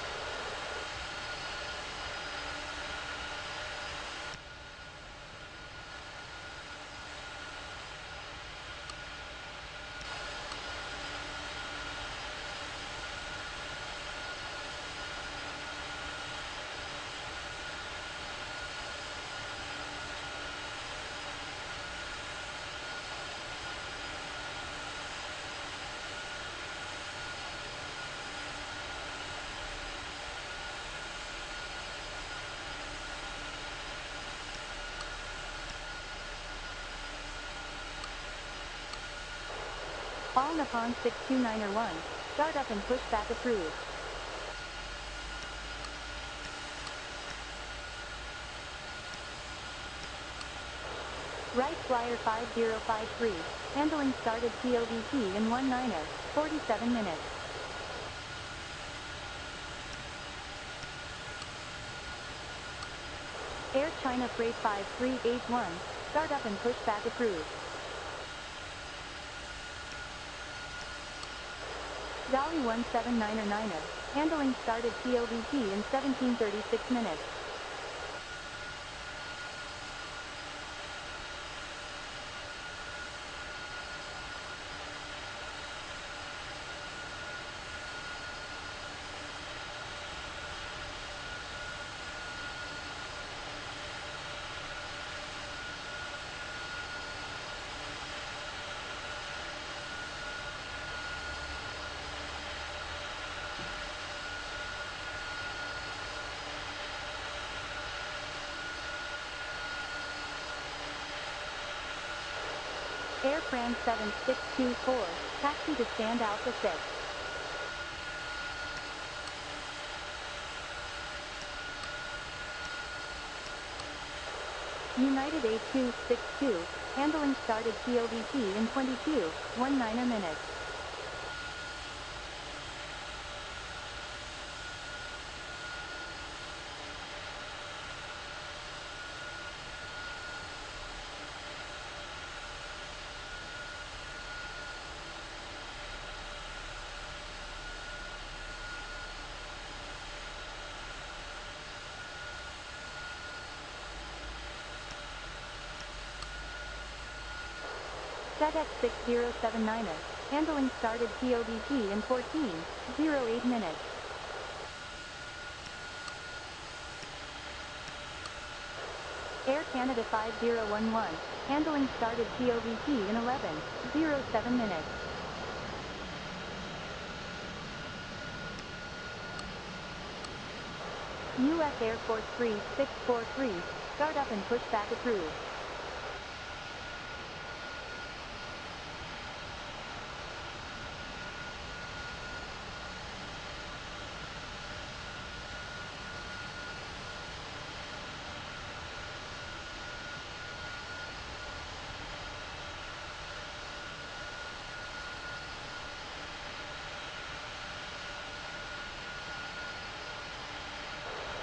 All Nippon 62901, startup and pushback approved. Wright Flyer 5053, handling started TOVT in 19er, 47 minutes. Air China Freight 5381, startup and pushback approved. Dolly 179er 9er, handling started TOVT in 1736 minutes. Air France 7624, taxi to stand Alpha 6. United 8262, handling started TOVT in 22.19 minutes. FedEx 6079er, handling started TOVT in 14.08 minutes. Air Canada 5011, handling started TOVT in 11.07 minutes. U.S. Air Force 3643, startup and pushback approved.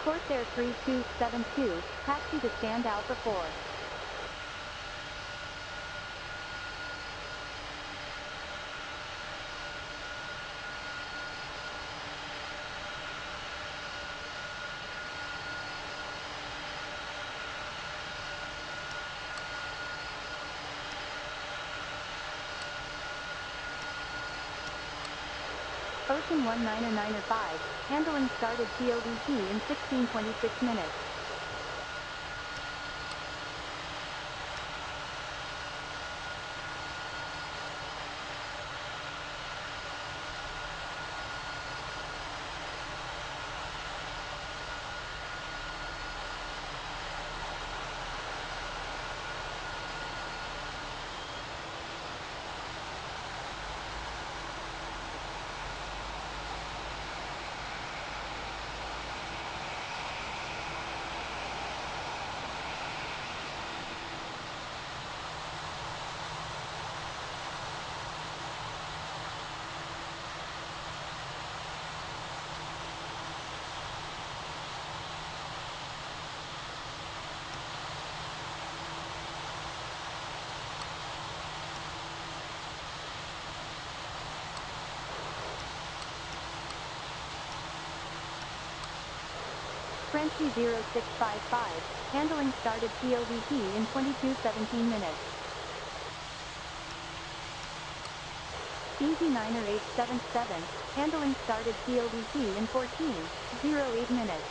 Corsair 3272, taxi to stand Alpha 4. Ocean 19er 5, handling started TOVT in 16.26 minutes. Frenchy 0655, handling started TOVT in 22.17 minutes. Easy 9er 877, handling started TOVT in 14.08 minutes.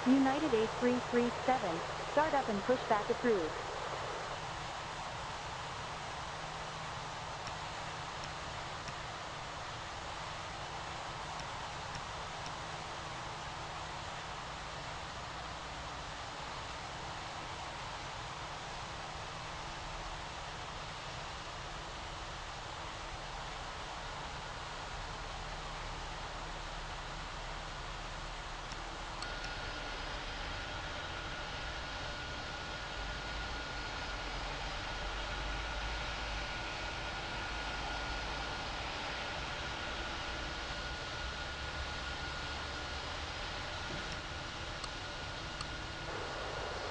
United 8337, startup and pushback approved.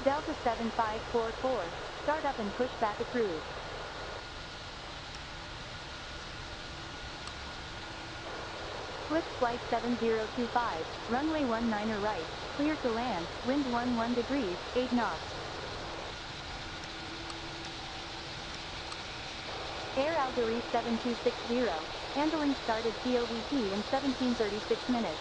Delta 7544, startup and pushback approved. Swift flight 7025, runway 19 right, clear to land, wind 11 degrees, 8 knots. Air Algerie 7260, handling started TOVT in 17:36 minutes.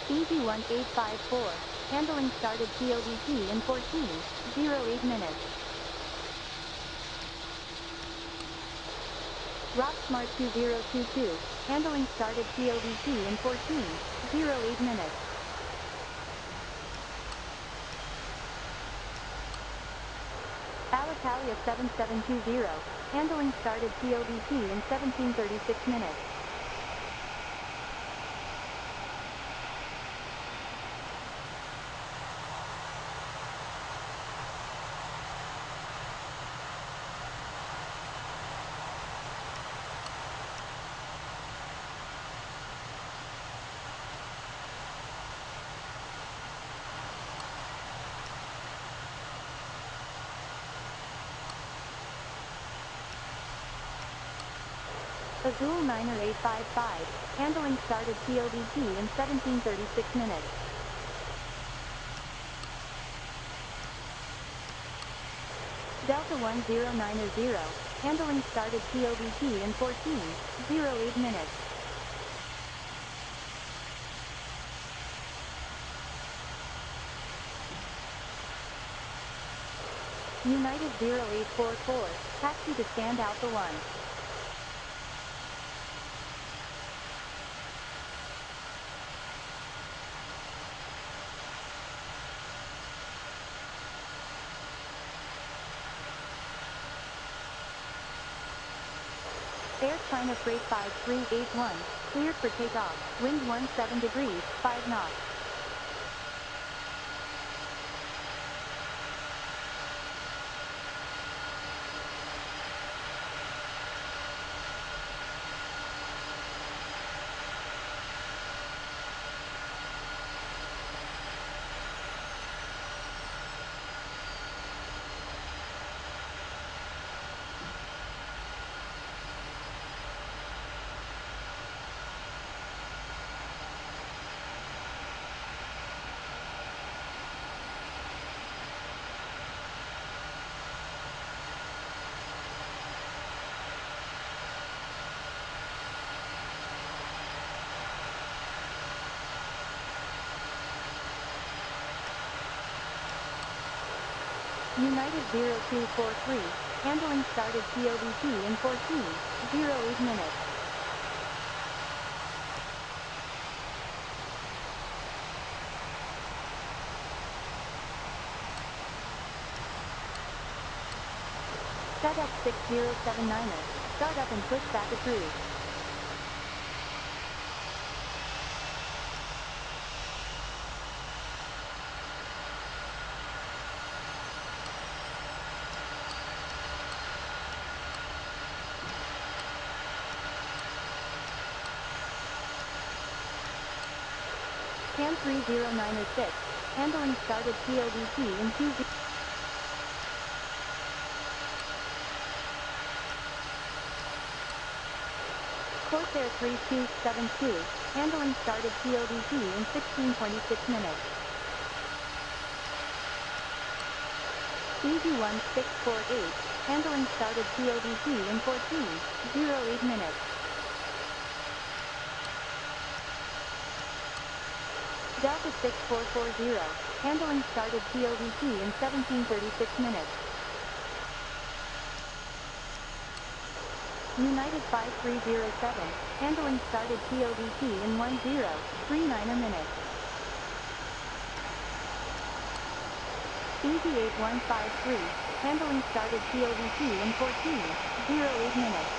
EG 1854, handling started TOVT in 14:08 minutes. Rocksmart 2022, handling started TOVT in 14:08 minutes. Alitalia 7720, handling started TOVT in 17:36 minutes. Azul 90855, handling started TOVT in 17:36 minutes. Delta 1090, handling started TOVT in 14:08 minutes. United 0844, taxi to stand out the 1. Air China Freight 5381, cleared for takeoff, wind 17 degrees, 5 knots. United 0243, handling started TOVT in 14:08 minutes. FedEx 6079er, startup and pushback approved. CAM 30906, handling started TOVT in 20. Corsair 3272, handling started TOVT in 16:26 minutes. EG 1648, handling started TOVT in 14:08 minutes. Delta 6440, handling started TOVT in 17:36 minutes. United 5307, handling started TOVT in 10:39 minutes. EG 8153, handling started TOVT in 14:08 minutes.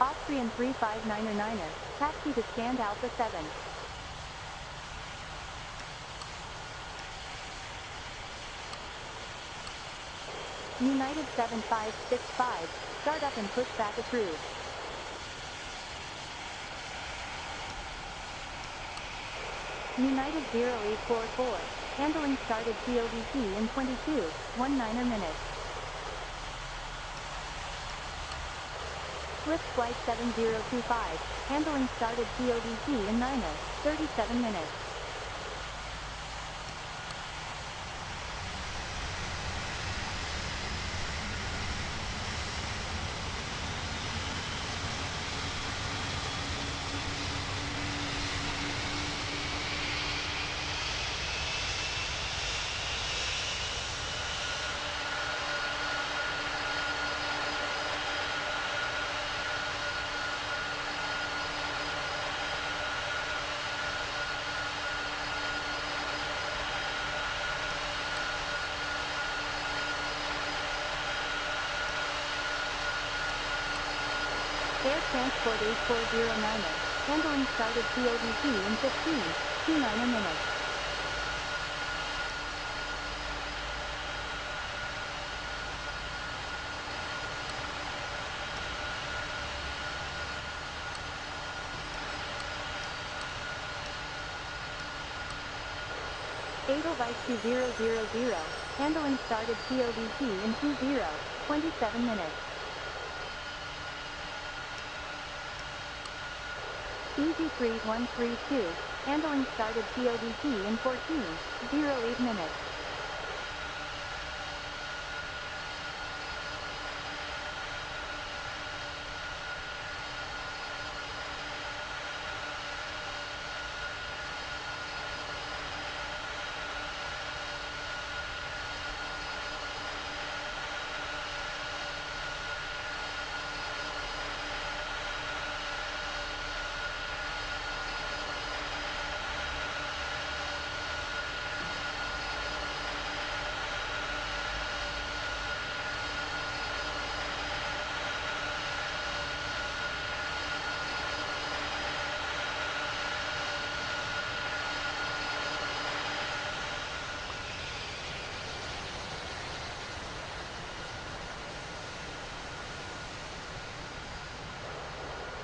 Austrian 359er, taxi to stand Alpha 7. United 7565, start up and push back approved. United 0844, handling started TOVT in 22, 19er minutes. Swift flight 7025, handling started TOVT in 9er, 37 minutes. Air Transport 8409er, handling started TOVT in 15, 29er minutes. Edelweiss 2000, handling started TOVT in 20, 27 minutes. Easy 3132, handling started TOVT in 14, 08 minutes.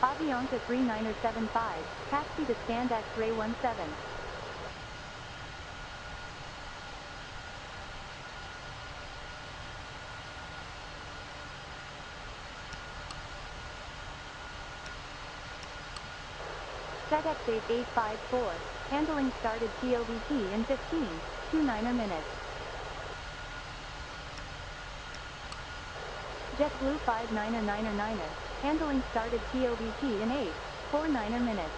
Aviation 3975, taxi to stand X-ray 17. FedEx 8854, handling started TOVT in 15, 29er minutes. JetBlue 59er, handling started TOVT in 8, 49er minutes.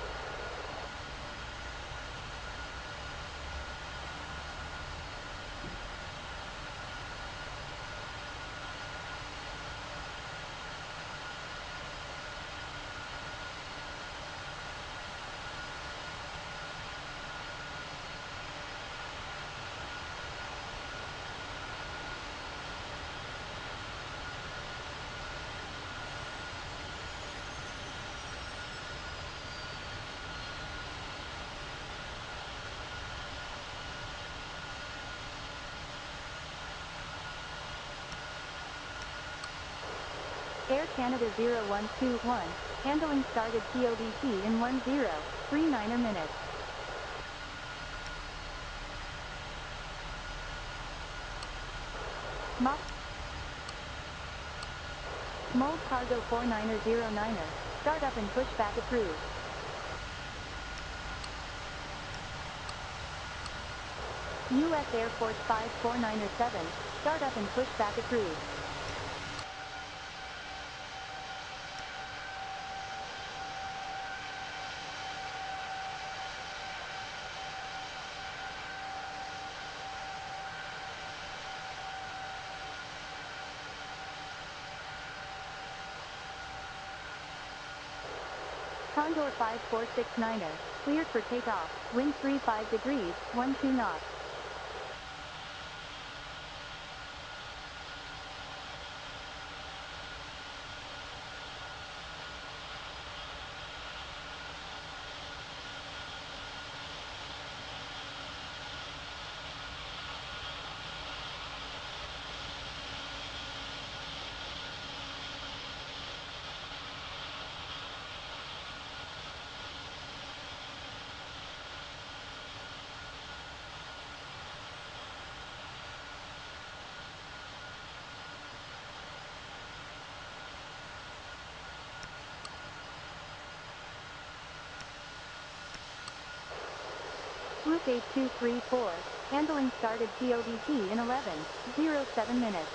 Air Canada 0121, handling started TOVT in 10, 39er minutes. Mold Cargo 4909er, start up and push back approved. U.S. Air Force 5497, start up and push back approved. Condor 5469er, cleared for takeoff, wind 35 degrees, 12 knots. Immerse 8234, handling started TOBT in 11:07 minutes.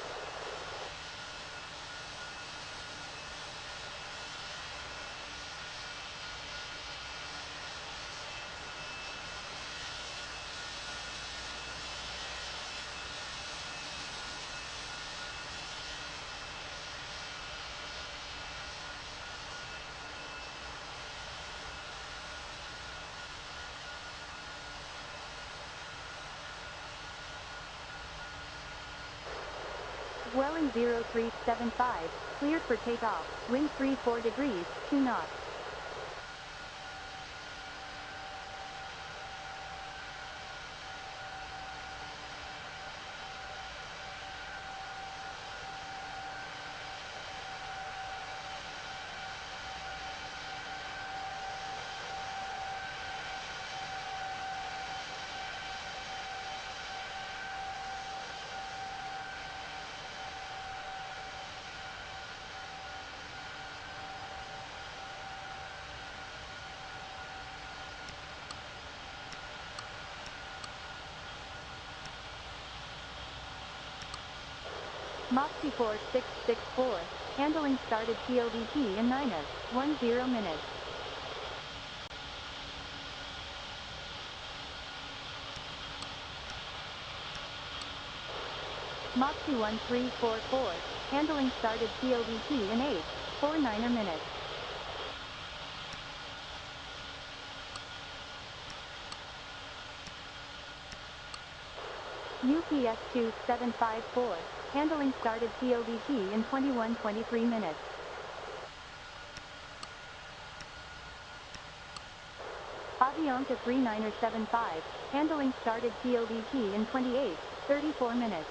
Welling 0375, cleared for takeoff, wind 34 degrees, 2 knots. Moxie 4664, handling started TOBT in 9:10 minutes. Moxie 1344, handling started TOBT in 8:49 minutes. UPS 2754, handling started TOBT in 21:23 minutes. Aviation 3975, handling started TOBT in 28:34 minutes.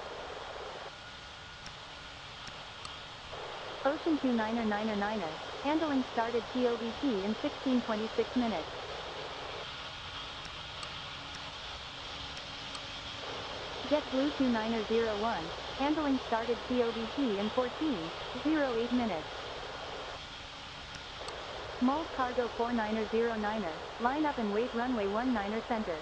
Ocean 2999er, handling started TOBT in 16:26 minutes. JetBlue 2901, handling started TOBT in 14:08 minutes. Mold Cargo 4909er, line up and wait runway 19er center.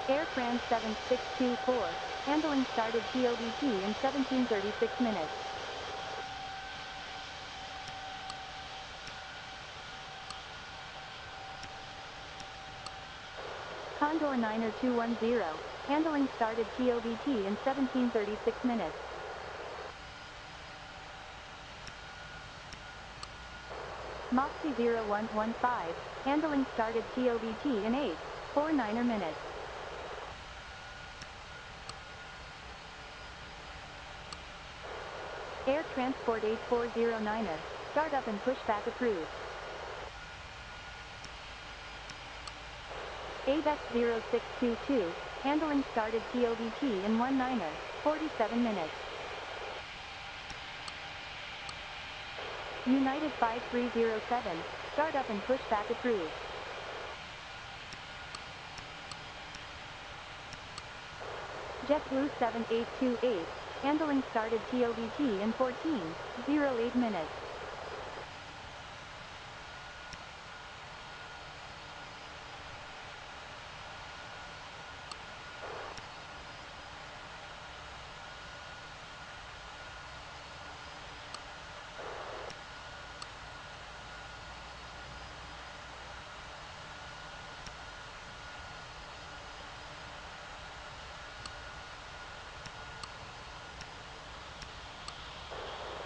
Air France 7624, handling started TOBT in 17:36 minutes. Condor 90210, handling started TOBT in 17:36 minutes. Moxie 0115, handling started TOBT in 8:49 minutes. Air Transport 8409er, start up and push back approved. Airbus 0622, handling started TOBT in 19:47 minutes. United 5307, start up and push back approved. JetBlue 7828, handling started TOBT in 14:08 minutes.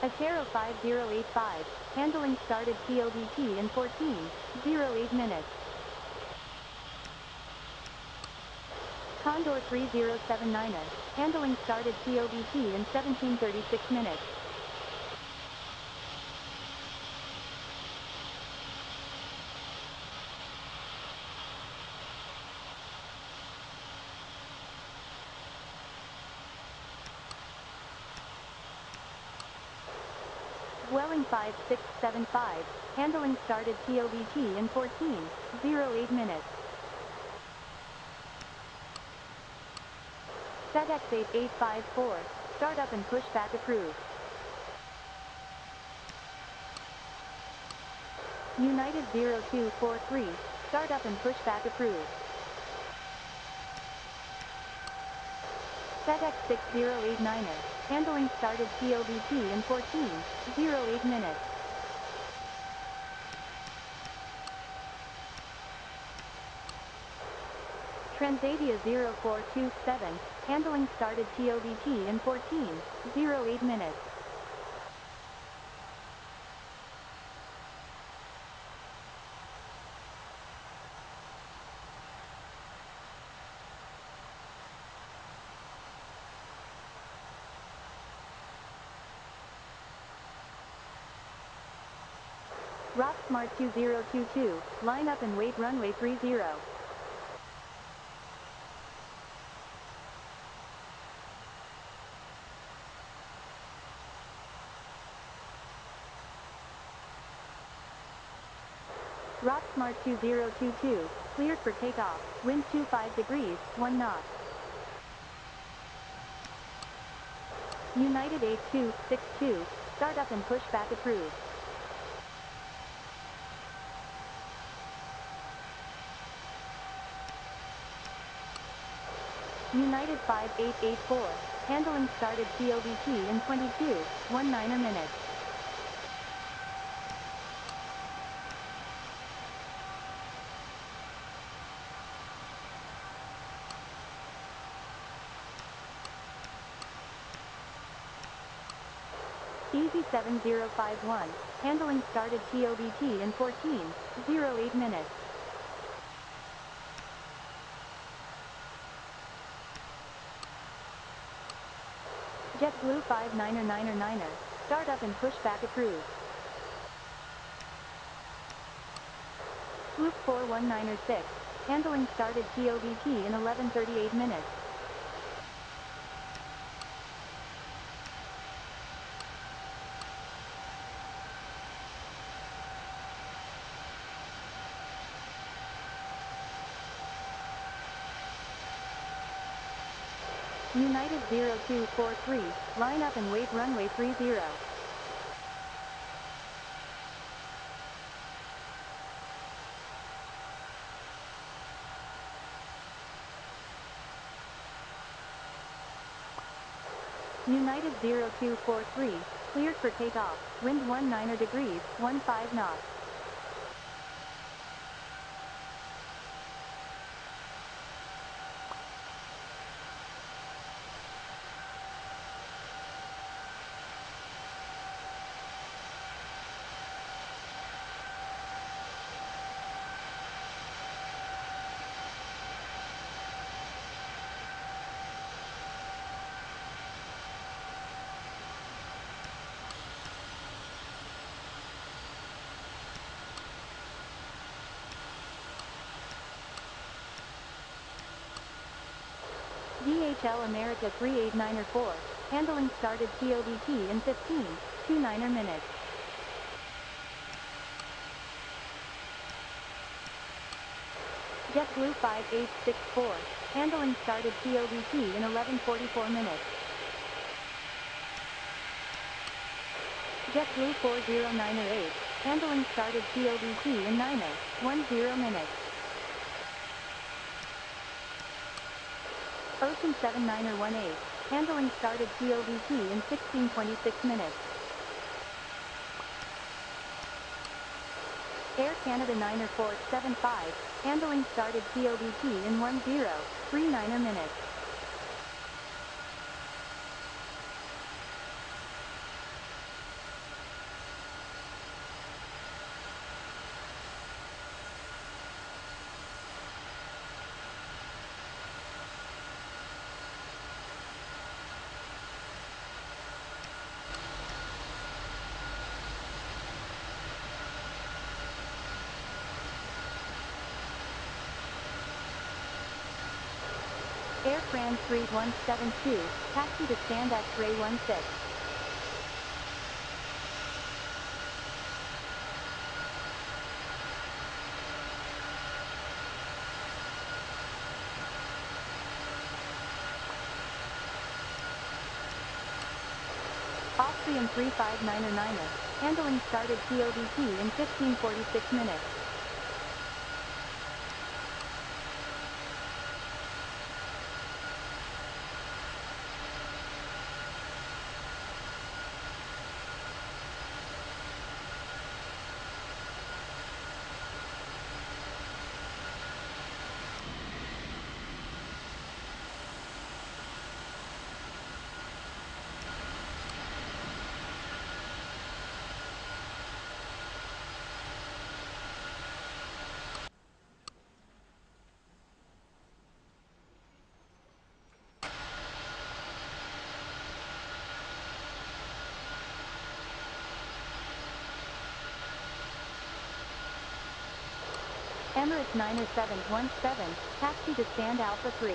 Atero 5085, handling started TOBT in 14:08 minutes. Condor 3079er, handling started TOBT in 17:36 minutes. Welling 5675, handling started TOBT in 14.08 minutes. FedEx 8854, startup and pushback approved. United 0243, startup and pushback approved. FedEx 6089er, handling started TOBT in 14.08 minutes. Transavia 0427, handling started TOBT in 14.08 minutes. Rocksmart 2022, line up and wait runway 30. Rocksmart 2022, cleared for takeoff, wind 25 degrees, 1 knot. United 8262, startup and pushback approved. United 5884, handling started TOBT in 22.19 minutes. Easy 7051, handling started TOBT in 14.08 minutes. JetBlue 5999er, startup and pushback approved. Swoop 41906, handling started TOBT in 11:38 minutes. United 0243, line up and wait runway 30. United 0243, cleared for takeoff, wind 19 degrees, 15 knots. DHL America 3894, handling started TOBT in 15.29 minutes. JetBlue 5864, handling started TOBT in 11:44 minutes. JetBlue 40908, handling started TOBT in 9:10 minutes. Ocean 7918, handling started TOBT in 16:26 minutes. Air Canada 9475, handling started TOBT in 10:39 minutes. Air France 3172, taxi to stand X-ray 16. Austrian 359er, handling started TOBT in 15:46 minutes. Emirates 90717, taxi to stand Alpha 3.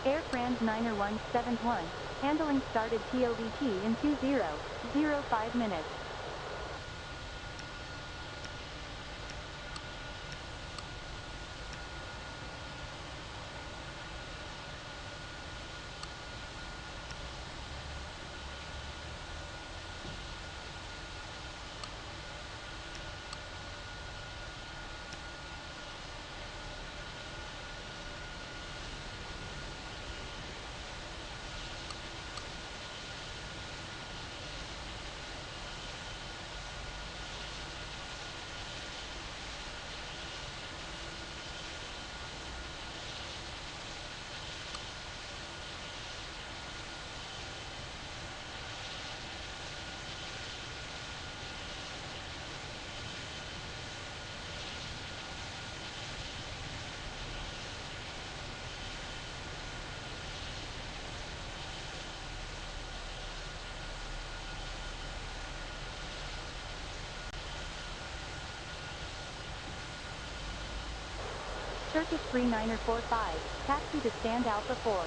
Air France 90171, handling started TOBT in 20:05 minutes. Turkish 3945, taxi to stand Alpha 4.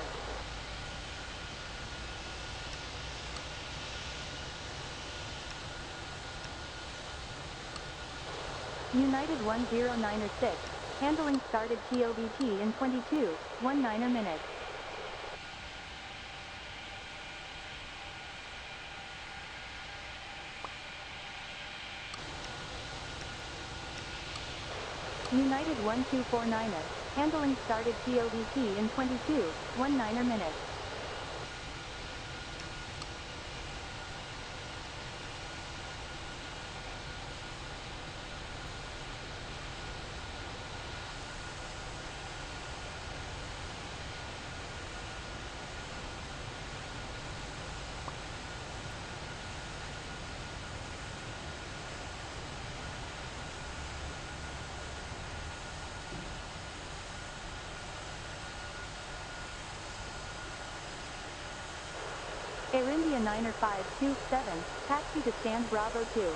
United 1096, handling started TOBT in 22:19 minutes. United 1249er, handling started TOBT in 22:19 minutes. Air India 9527, taxi to stand Bravo 2.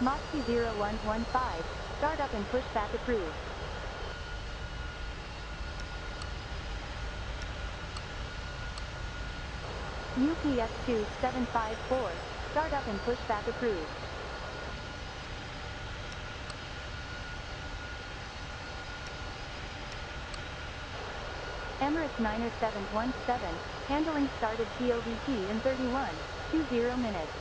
Mach 20115, startup and pushback approved. UPS 2754, startup and pushback approved. Immerse 9717, handling started TOBT in 31.20 minutes.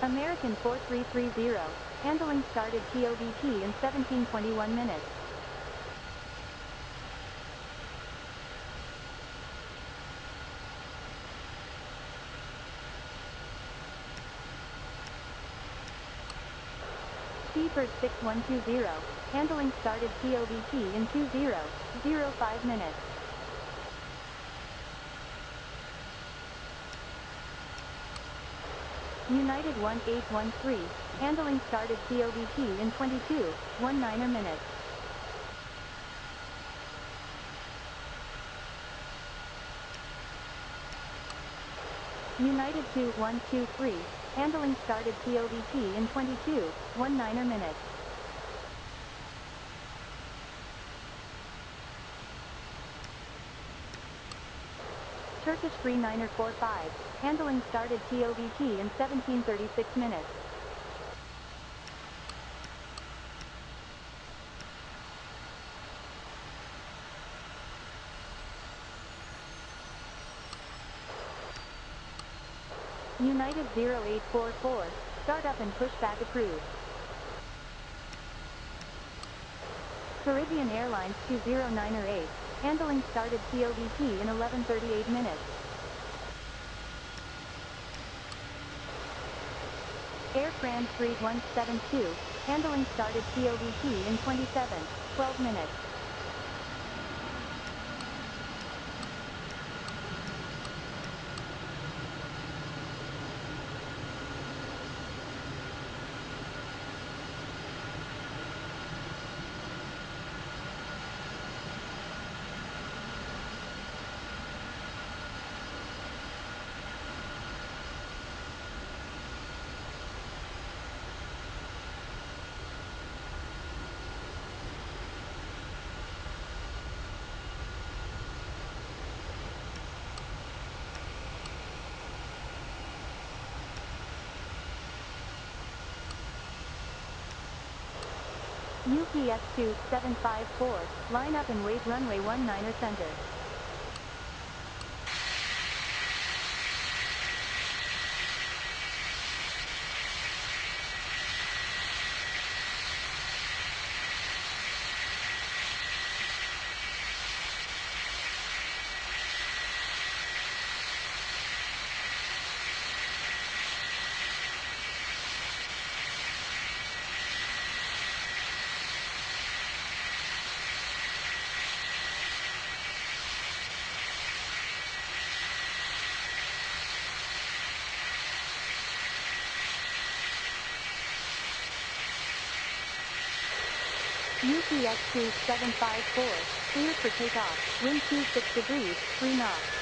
American 4330, handling started TOBT in 17.21 minutes. Seaford 6120, handling started TOBT in 20.05 minutes. United 1813, handling started TOBT in 22.19 minutes. United 2123, handling started TOBT in 22.19 minutes. Turkish 3945, handling started TOBT in 17.36 minutes. United 0844, startup and pushback approved. Caribbean Airlines 20908, handling started TOBT in 11.38 minutes. Air France 3172, handling started TOBT in 27.12 minutes. UPS 2754, line up and wait runway 19er center. UPS 2754, cleared for takeoff, wind 26 degrees, 3 knots.